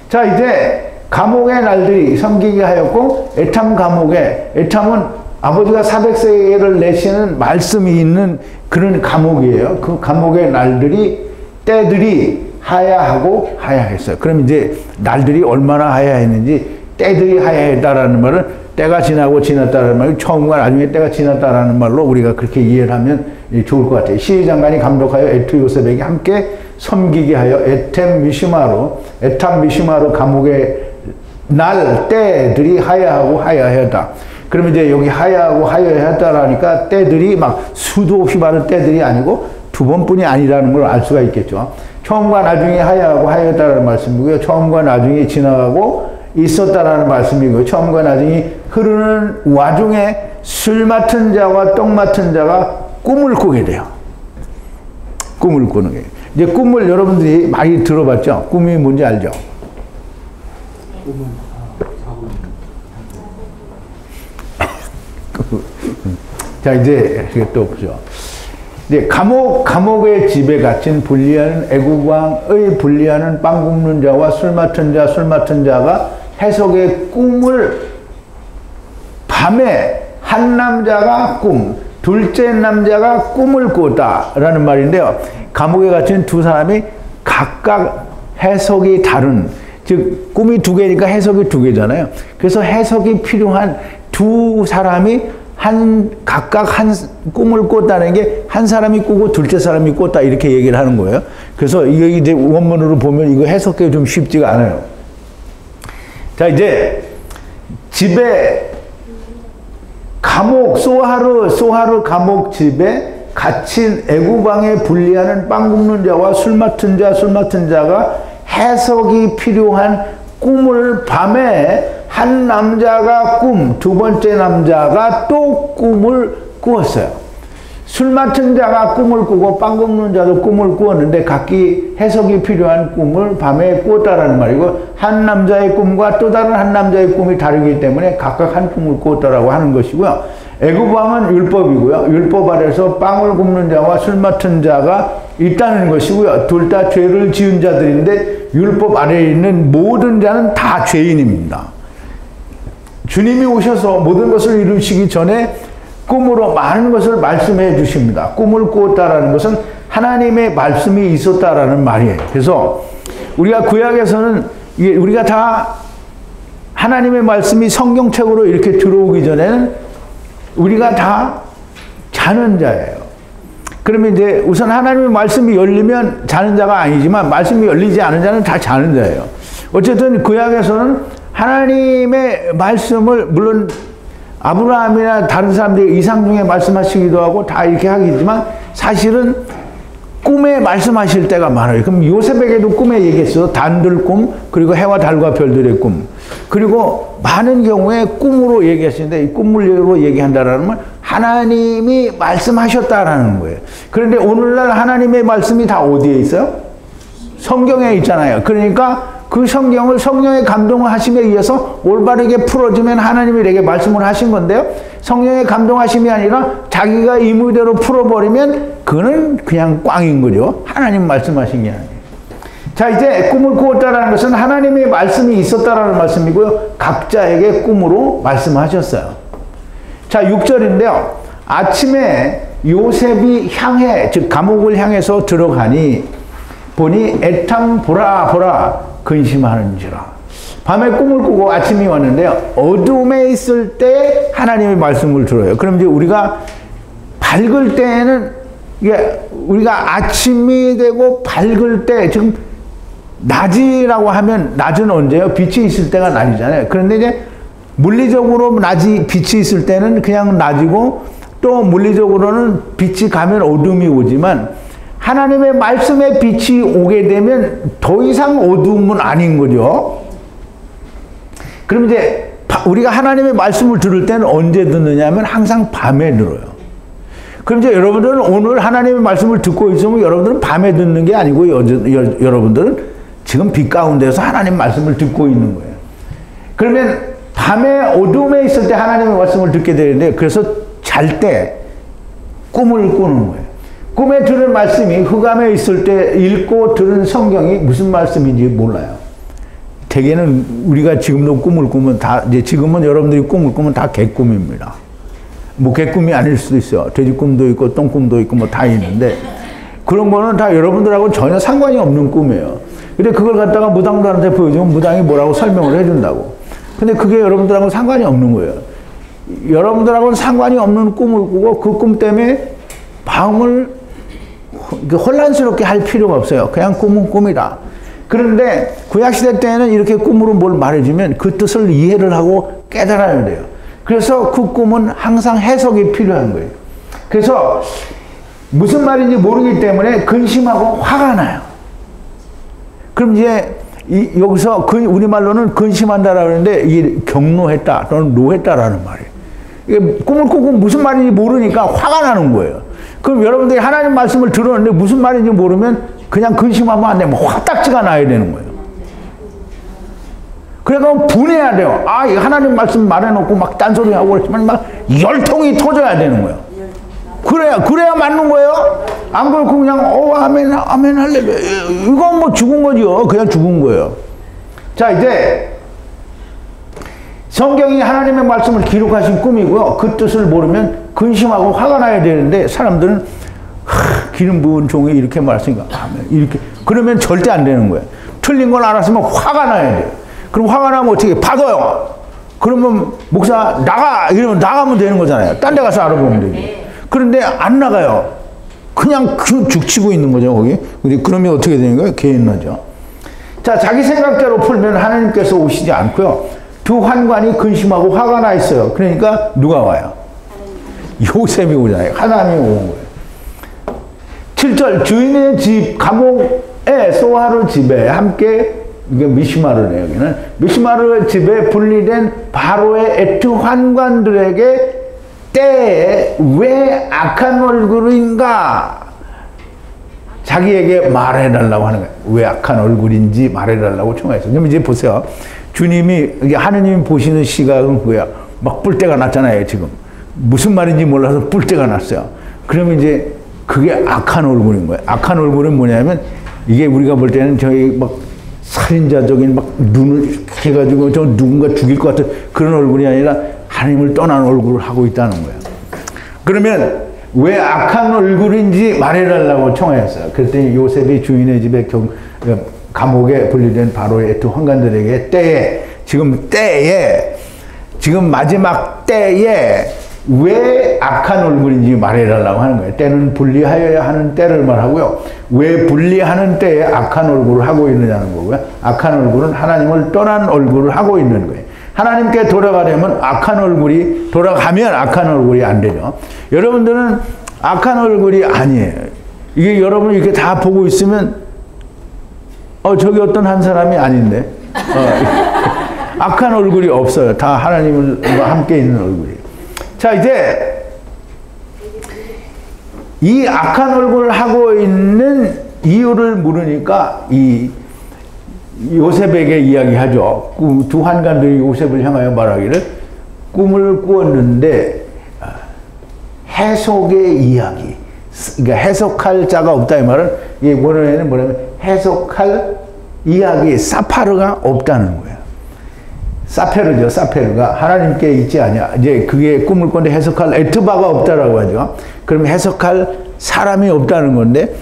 자, 이제 감옥의 날들이 섬기게 하였고, 에탐 감옥에, 에탐은 아버지가 400세를 내시는 말씀이 있는 그런 감옥이에요. 그 감옥의 때들이 하야하고 하야했어요. 그럼 이제 날들이 얼마나 하야했는지, 때들이 하야했다라는 말은 때가 지나고 지났다라는 말이 처음과 나중에 때가 지났다라는 말로 우리가 그렇게 이해를 하면 좋을 것 같아요. 시장관이 감독하여 에투 요셉에게 함께 섬기게 하여 에탐 미슈마로 감옥의 때들이 하야하고 하야했다. 그러면 이제 여기 하야하고 하야했다라니까 때들이 막 수도 없이 많은 때들이 아니고 두 번뿐이 아니라는 걸 알 수가 있겠죠. 처음과 나중에 하야하고 하야했다라는 말씀이고요. 처음과 나중에 지나가고 있었다라는 말씀이고요. 처음과 나중에 흐르는 와중에 술 맡은 자와 떡 맡은 자가 꿈을 꾸게 돼요. 꿈을 꾸는 게. 이제 꿈을 여러분들이 많이 들어봤죠? 꿈이 뭔지 알죠? 자, 이제 또 보죠. 이제 감옥의 집에 갇힌 애국왕의 분리하는 빵 굽는 자와 술 맡은 자가 해석의 꿈을 밤에 한 남자가 둘째 남자가 꿈을 꿨다라는 말인데요. 감옥에 갇힌 두 사람이 각각 해석이 다른, 즉 꿈이 두 개니까 해석이 두 개잖아요. 그래서 해석이 필요한 두 사람이 각각 한 꿈을 꿨다는 게 한 사람이 꾸고 둘째 사람이 꿨다 이렇게 얘기를 하는 거예요. 그래서 이게 이제 원문으로 보면 이거 해석하기 좀 쉽지가 않아요. 자, 이제 집에 소하르 감옥 집에 갇힌 애굽왕에 분리하는 빵 굽는 자와 술 맡은 자가 해석이 필요한 꿈을 밤에 한 남자가 두 번째 남자가 또 꿈을 꾸었어요. 술 맡은 자가 꿈을 꾸고 빵 굽는 자도 꿈을 꾸었는데 각기 해석이 필요한 꿈을 밤에 꾸었다라는 말이고, 한 남자의 꿈과 또 다른 한 남자의 꿈이 다르기 때문에 각각 한 꿈을 꾸었다라고 하는 것이고요. 애굽왕은 율법이고요. 율법 아래서 빵을 굽는 자와 술 맡은 자가 있다는 것이고요. 둘 다 죄를 지은 자들인데 율법 아래에 있는 모든 자는 다 죄인입니다. 주님이 오셔서 모든 것을 이루시기 전에 꿈으로 많은 것을 말씀해 주십니다. 꿈을 꾸었다라는 것은 하나님의 말씀이 있었다라는 말이에요. 그래서 우리가 구약에서는 우리가 다 하나님의 말씀이 성경책으로 이렇게 들어오기 전에는 우리가 다 자는 자예요. 그러면 이제 우선 하나님의 말씀이 열리면 자는 자가 아니지만 말씀이 열리지 않은 자는 다 자는 자예요. 어쨌든 구약에서는 하나님의 말씀을 물론 아브라함이나 다른 사람들이 이상 중에 말씀하시기도 하고 다 이렇게 하겠지만 사실은 꿈에 말씀하실 때가 많아요. 그럼 요셉에게도 꿈에 얘기했어요. 단들 꿈, 그리고 해와 달과 별들의 꿈. 그리고 많은 경우에 꿈으로 얘기하시는데 이 꿈으로 얘기한다라는 건 하나님이 말씀하셨다라는 거예요. 그런데 오늘날 하나님의 말씀이 다 어디에 있어요? 성경에 있잖아요. 그러니까 그 성경을 성령의 감동을 하심에 의해서 올바르게 풀어주면 하나님이 내게 말씀을 하신 건데요. 성령의 감동하심이 아니라 자기가 임의대로 풀어버리면 그거는 그냥 꽝인 거죠. 하나님 말씀하신 게 아니에요. 자, 이제 꿈을 꾸었다라는 것은 하나님의 말씀이 있었다라는 말씀이고요. 각자에게 꿈으로 말씀하셨어요. 자, 6절인데요. 아침에 요셉이 즉 감옥을 향해서 들어가니 보니 에탐 보라 근심하는지라. 밤에 꿈을 꾸고 아침이 왔는데요. 어둠에 있을 때 하나님의 말씀을 들어요. 그럼 이제 우리가 밝을 때에는 우리가 아침이 되고 밝을 때 지금 낮이라고 하면 낮은 언제요? 빛이 있을 때가 낮이잖아요. 그런데 이제 물리적으로 빛이 있을 때는 그냥 낮이고 또 물리적으로는 빛이 가면 어둠이 오지만 하나님의 말씀에 빛이 오게 되면 더 이상 어둠은 아닌 거죠. 그럼 이제 우리가 하나님의 말씀을 들을 때는 언제 듣느냐 하면 항상 밤에 들어요. 그럼 이제 여러분들은 오늘 하나님의 말씀을 듣고 있으면 여러분들은 밤에 듣는 게 아니고 여러분들은 지금 빛 가운데서 하나님 말씀을 듣고 있는 거예요. 그러면 밤에 어둠에 있을 때 하나님의 말씀을 듣게 되는데 그래서 잘 때 꿈을 꾸는 거예요. 꿈에 들은 말씀이 흑암에 있을 때 읽고 들은 성경이 무슨 말씀인지 몰라요. 대개는 우리가 지금도 꿈을 꾸면 다 이제 지금은 여러분들이 꿈을 꾸면 다 개꿈입니다. 뭐 개꿈이 아닐 수도 있어요. 돼지 꿈도 있고 똥 꿈도 있고 뭐 다 있는데 그런 거는 다 여러분들하고 전혀 상관이 없는 꿈이에요. 근데 그걸 갖다가 무당들한테 보여주면 무당이 뭐라고 설명을 해준다고. 근데 그게 여러분들하고 상관이 없는 거예요. 여러분들하고는 상관이 없는 꿈을 꾸고 그 꿈 때문에 마음을 혼란스럽게 할 필요가 없어요. 그냥 꿈은 꿈이다. 그런데 구약시대 때는 이렇게 꿈으로 뭘 말해주면 그 뜻을 이해를 하고 깨달아야 돼요. 그래서 그 꿈은 항상 해석이 필요한 거예요. 그래서 무슨 말인지 모르기 때문에 근심하고 화가 나요. 그럼 이제 여기서 우리말로는 근심한다라고 하는데 이게 경노했다 또는 노했다라는 말이에요. 이게 꿈을 꾸고 무슨 말인지 모르니까 화가 나는 거예요. 그럼 여러분들이 하나님 말씀을 들었는데 무슨 말인지 모르면 그냥 근심하면 안 돼요. 화딱지가 나야 되는 거예요. 그러니까 분해야 돼요. 아, 하나님 말씀 말해놓고 막 딴소리하고 그렇지만 막 열통이 터져야 되는 거예요. 그래야 맞는 거예요. 안 그렇고 그냥 아멘 아멘 할렐루야 이건 뭐 죽은 거죠. 그냥 죽은 거예요. 자, 이제 성경이 하나님의 말씀을 기록하신 꿈이고요. 그 뜻을 모르면 근심하고 화가 나야 되는데 사람들은 기름 부은 종이 이렇게 말했으니까 아멘 이렇게 그러면 절대 안 되는 거예요. 틀린 걸 알았으면 화가 나야 돼요. 그럼 화가 나면 어떻게 받아요. 그러면 목사 나가 이러면 나가면 되는 거잖아요. 딴 데 가서 알아보면 되죠. 그런데 안 나가요. 그냥 죽치고 있는 거죠, 거기. 그러면 어떻게 되는 거예요? 개인나죠. 자, 자기 생각대로 풀면 하나님께서 오시지 않고요. 두 환관이 근심하고 화가 나 있어요. 그러니까 누가 와요? 요셉이 오잖아요. 하나님이 온 거예요. 7절, 주인의 집, 감옥의 소하르 집에 함께, 이게 미시마르네요, 여기는. 미시마르 집에 분리된 바로의 에트 환관들에게 때에 왜 악한 얼굴인가? 자기에게 말해달라고 하는 거예요. 왜 악한 얼굴인지 말해달라고 청하했어요. 그럼 이제 보세요. 주님이, 하느님이 보시는 시각은 그거야. 막 뿔 때가 났잖아요, 지금. 무슨 말인지 몰라서 뿔 때가 났어요. 그러면 이제 그게 악한 얼굴인 거예요. 악한 얼굴은 뭐냐면 이게 우리가 볼 때는 저희 막 살인자적인 막 눈을 해가지고 저 누군가 죽일 것 같은 그런 얼굴이 아니라 하나님을 떠난 얼굴을 하고 있다는 거예요. 그러면 왜 악한 얼굴인지 말해달라고 청하였어요. 그랬더니 요셉이 주인의 집에 감옥에 분리된 바로의 에트 환관들에게 지금 마지막 때에 왜 악한 얼굴인지 말해달라고 하는 거예요. 때는 분리하여야 하는 때를 말하고요. 왜 분리하는 때에 악한 얼굴을 하고 있느냐는 거고요. 악한 얼굴은 하나님을 떠난 얼굴을 하고 있는 거예요. 하나님께 돌아가려면 돌아가면 악한 얼굴이 안 되죠. 여러분들은 악한 얼굴이 아니에요. 이게 여러분이 이렇게 다 보고 있으면 저기 어떤 한 사람이 아닌데 악한 얼굴이 없어요. 다 하나님과 함께 있는 얼굴이에요. 자, 이제 이 악한 얼굴을 하고 있는 이유를 물으니까 이 요셉에게 이야기하죠. 두 환관들이 요셉을 향하여 말하기를 꿈을 꾸었는데 해석의 이야기, 그러니까 해석할 자가 없다 이 말은 이 원어에는 뭐냐면 해석할 이야기 사파르가 없다는 거예요. 사페르죠. 사페르가 하나님께 있지 않냐. 이제 그게 꿈을 꿨는데 해석할 에트바가 없다라고 하죠. 그럼 해석할 사람이 없다는 건데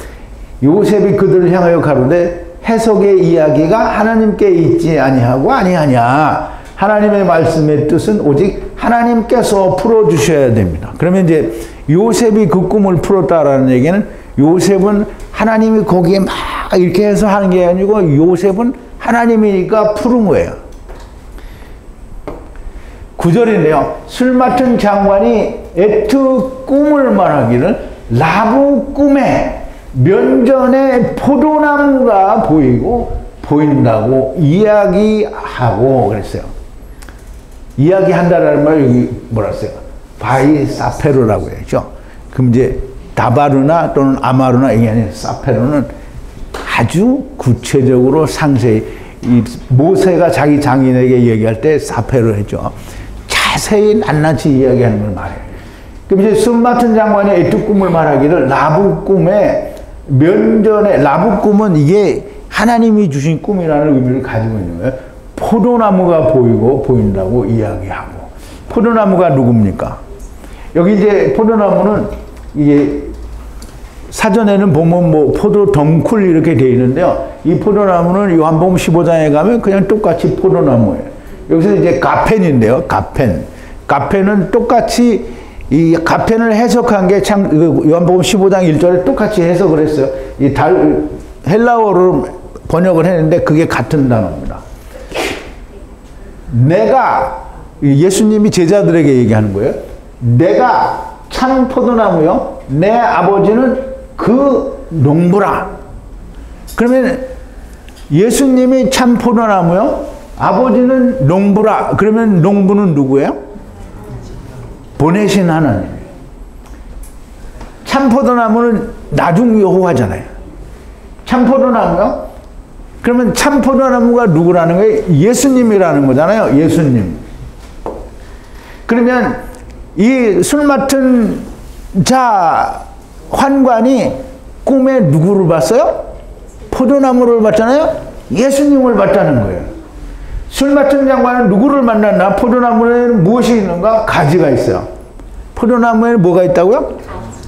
요셉이 그들을 향하여 가로되 해석의 이야기가 하나님께 있지 아니하고 아니하냐. 하나님의 말씀의 뜻은 오직 하나님께서 풀어주셔야 됩니다. 그러면 이제 요셉이 그 꿈을 풀었다라는 얘기는 요셉은 하나님이 거기에 막 이렇게 해서 하는 게 아니고 요셉은 하나님이니까 푸른 거예요. 9절인데요. 술 맡은 장관이 에트 꿈을 말하기를 라부 꿈에 면전에 포도나무가 보인다고 이야기하고 그랬어요. 이야기한다라는 말 여기 뭐라 했어요? 바이 사페르라고 했죠. 그럼 이제 다바르나 또는 아마르나 이게 아니라 사페르는 아주 구체적으로 상세히 이 모세가 자기 장인에게 얘기할 때 사페르 했죠. 자세히 낱낱이 이야기하는 걸 말해요. 그럼 이제 숨 맡은 장관이 에트 꿈을 말하기를 라부 꿈에 면전에 라부 꿈은 이게 하나님이 주신 꿈이라는 의미를 가지고 있는 거예요. 포도나무가 보인다고 이야기하고. 포도나무가 누굽니까? 여기 이제 포도나무는 이게 사전에는 보면 뭐 포도 덩쿨 이렇게 되어 있는데요. 이 포도나무는 요한복음 15장에 가면 그냥 똑같이 포도나무예요. 여기서 이제 가펜인데요. 가펜은 똑같이 이 가펜을 해석한 게 참 요한복음 15장 1절에 똑같이 해석을 했어요. 이 헬라어로 번역을 했는데 그게 같은 단어입니다. 내가 예수님이 제자들에게 얘기하는 거예요. 내가 참 포도나무요. 내 아버지는 그 농부라. 그러면 예수님이 참 포도나무요. 아버지는 농부라. 그러면 농부는 누구예요? 보내신 하나님. 참 포도나무는 나중 여호와잖아요. 참 포도나무요. 그러면 참 포도나무가 누구라는 거예요? 예수님이라는 거잖아요. 예수님. 그러면 이 술 맡은 자 환관이 꿈에 누구를 봤어요? 포도나무를 봤잖아요. 예수님을 봤다는 거예요. 술 맡은 장관은 누구를 만났나? 포도나무에는 무엇이 있는가? 가지가 있어요. 포도나무에는 뭐가 있다고요?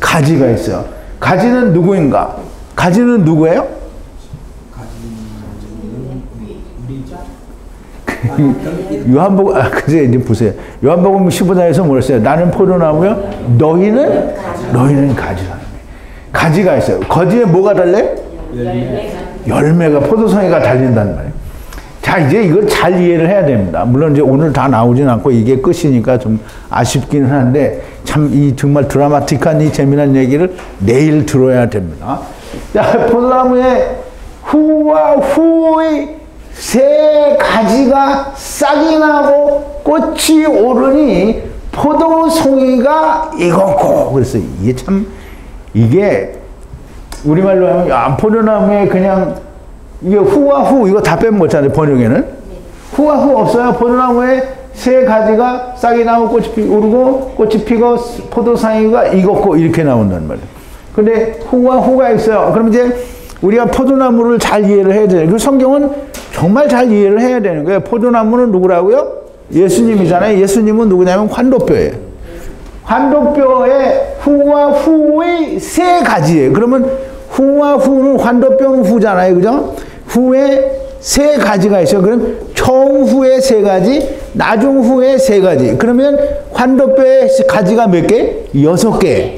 가지가 있어요. 가지는 누구인가? 가지는 누구예요? 그제 이제 보세요. 요한복음 15장에서 뭐랬어요? 나는 포도나무요. 너희는 가지라는 거예요. 가지가 있어요. 거지에 뭐가 달래? 열매가 포도송이가 달린다는 말이에요. 자, 이제 이걸 잘 이해를 해야 됩니다. 물론 이제 오늘 다 나오진 않고 이게 끝이니까 좀 아쉽기는 한데 참 이 정말 드라마틱한 이 재미난 얘기를 내일 들어야 됩니다. 자, 포도나무에 후와 후의 새 가지가 싹이 나고 꽃이 오르니 포도송이가 익었고. 그래서 이게 참 이게 우리말로 하면 야, 포도나무에 그냥 이게 후와 후 이거 다 빼면 못하네 번역에는. 후와 후 없어요. 포도나무에 새 가지가 싹이 나고 꽃이 오르고 꽃이 피고 포도송이가 익었고 이렇게 나온다는 말이에요. 근데 후와 후가 있어요. 그럼 이제 우리가 포도나무를 잘 이해를 해야 돼요. 그 성경은 정말 잘 이해를 해야 되는 거예요. 포도나무는 누구라고요? 예수님이잖아요. 예수님은 누구냐면 환도뼈예요. 환도뼈에 후와 후의 세 가지예요. 그러면 후와 후는 환도뼈는 후잖아요. 그죠? 후에 세 가지가 있어요. 그럼 처음 후에 세 가지, 나중 후에 세 가지. 그러면 환도뼈의 가지가 몇 개? 6개.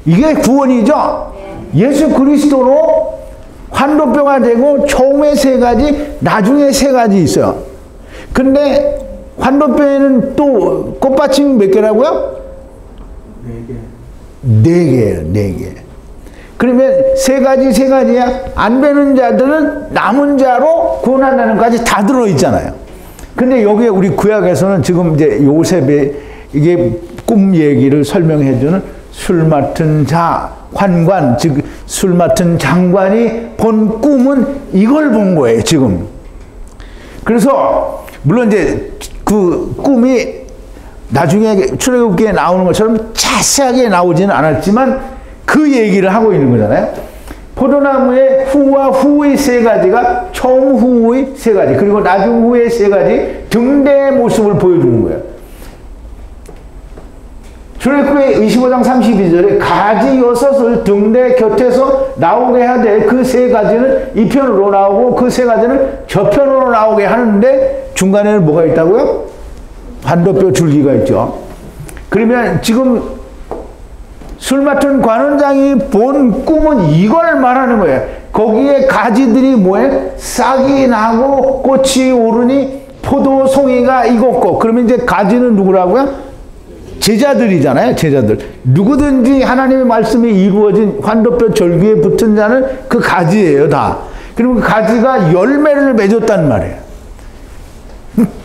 이게 구원이죠? 예수 그리스도로 환도뼈가 되고 처음에 세 가지, 나중에 세 가지 있어요. 근데 환도뼈에는 또 꽃받침이 몇 개라고요? 4개예요. 4개. 그러면 세 가지야. 안 되는 자들은 남은 자로 구원한다는 것까지 다 들어있잖아요. 근데 여기에 우리 구약에서는 지금 이제 요셉의 이게 꿈 얘기를 설명해주는 술 맡은 자, 환관, 즉 술 맡은 장관이 본 꿈은 이걸 본 거예요, 지금. 그래서 물론 이제 그 꿈이 나중에 출애굽기에 나오는 것처럼 자세하게 나오지는 않았지만 그 얘기를 하고 있는 거잖아요. 포도나무의 후와 후의 세 가지가 처음 후의 세 가지, 그리고 나중 후의 세 가지 등대의 모습을 보여주는 거예요. 출애굽기 25장 32절에 가지 6을 등대 곁에서 나오게 하되 그 세 가지는 이 편으로 나오고 그 세 가지는 저 편으로 나오게 하는데 중간에는 뭐가 있다고요? 환도뼈 줄기가 있죠. 그러면 지금 술 맡은 관원장이 본 꿈은 이걸 말하는 거예요. 거기에 가지들이 뭐예요? 싹이 나고 꽃이 오르니 포도송이가 익었고. 그러면 이제 가지는 누구라고요? 제자들이잖아요. 제자들. 누구든지 하나님의 말씀이 이루어진 환도뼈 절기에 붙은 자는 그 가지예요, 다. 그리고 그 가지가 열매를 맺었단 말이에요.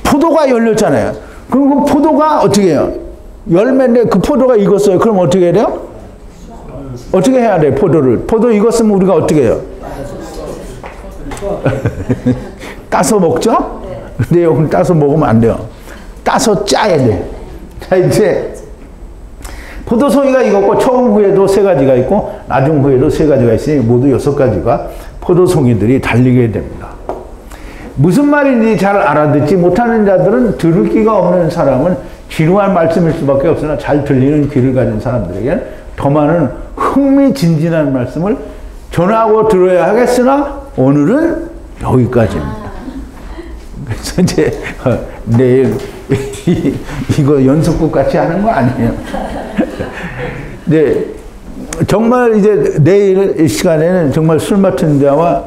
포도가 열렸잖아요. 그럼 그 포도가 어떻게 해요? 열매인데 그 포도가 익었어요. 그럼 어떻게 해야 돼요? 어떻게 해야 돼요? 포도 익었으면 우리가 어떻게 해요? 따서 먹죠? 근데 여기 따서 먹으면 안 돼요. 따서 짜야 돼. 자, 이제 포도송이가 익었고 처음 후에도 3가지가 있고 나중 후에도 3가지가 있으니 모두 6가지가 포도송이들이 달리게 됩니다. 무슨 말인지 잘 알아듣지 못하는 자들은 들을 귀가 없는 사람은 지루한 말씀일 수밖에 없으나 잘 들리는 귀를 가진 사람들에게는 더 많은 흥미진진한 말씀을 전하고 들어야 하겠으나 오늘은 여기까지입니다. 그래서 이제 내일 이거 연속극 같이 하는 거 아니에요? 네, 정말 이제 내일 시간에는 정말 술 맡은 자와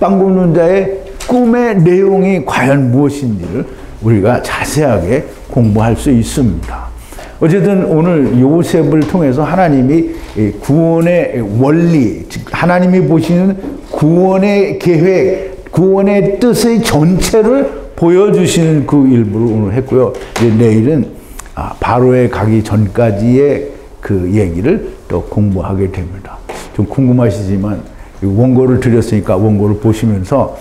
빵 굽는 자의 꿈의 내용이 과연 무엇인지를 우리가 자세하게 공부할 수 있습니다. 어쨌든 오늘 요셉을 통해서 하나님이 구원의 원리, 즉 하나님이 보시는 구원의 계획, 구원의 뜻의 전체를 보여주시는 그 일부를 오늘 했고요. 이제 내일은 바로에 가기 전까지의 그 얘기를 또 공부하게 됩니다. 좀 궁금하시지만 원고를 드렸으니까 원고를 보시면서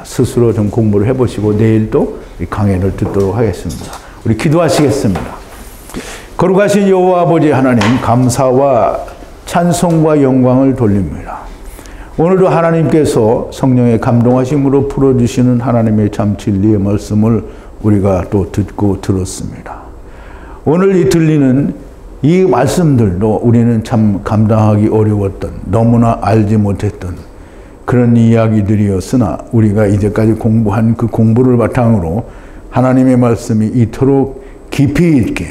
스스로 좀 공부를 해보시고 내일 또 강해를 듣도록 하겠습니다. 우리 기도하시겠습니다. 거룩하신 여호와 아버지 하나님, 감사와 찬송과 영광을 돌립니다. 오늘도 하나님께서 성령의 감동하심으로 풀어주시는 하나님의 참 진리의 말씀을 우리가 또 듣고 들었습니다. 오늘 이 들리는 이 말씀들도 우리는 참 감당하기 어려웠던, 너무나 알지 못했던 그런 이야기들이었으나 우리가 이제까지 공부한 그 공부를 바탕으로 하나님의 말씀이 이토록 깊이 있게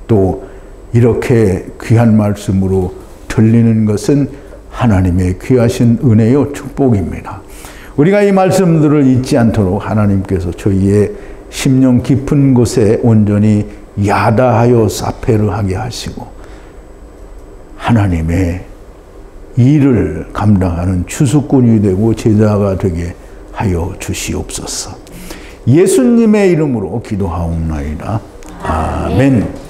또 이렇게 귀한 말씀으로 들리는 것은 하나님의 귀하신 은혜요 축복입니다. 우리가 이 말씀들을 잊지 않도록 하나님께서 저희의 심령 깊은 곳에 온전히 야다하여 사페를 하게 하시고 하나님의 일을 감당하는 추수꾼이 되고 제자가 되게 하여 주시옵소서. 예수님의 이름으로 기도하옵나이다. 아멘.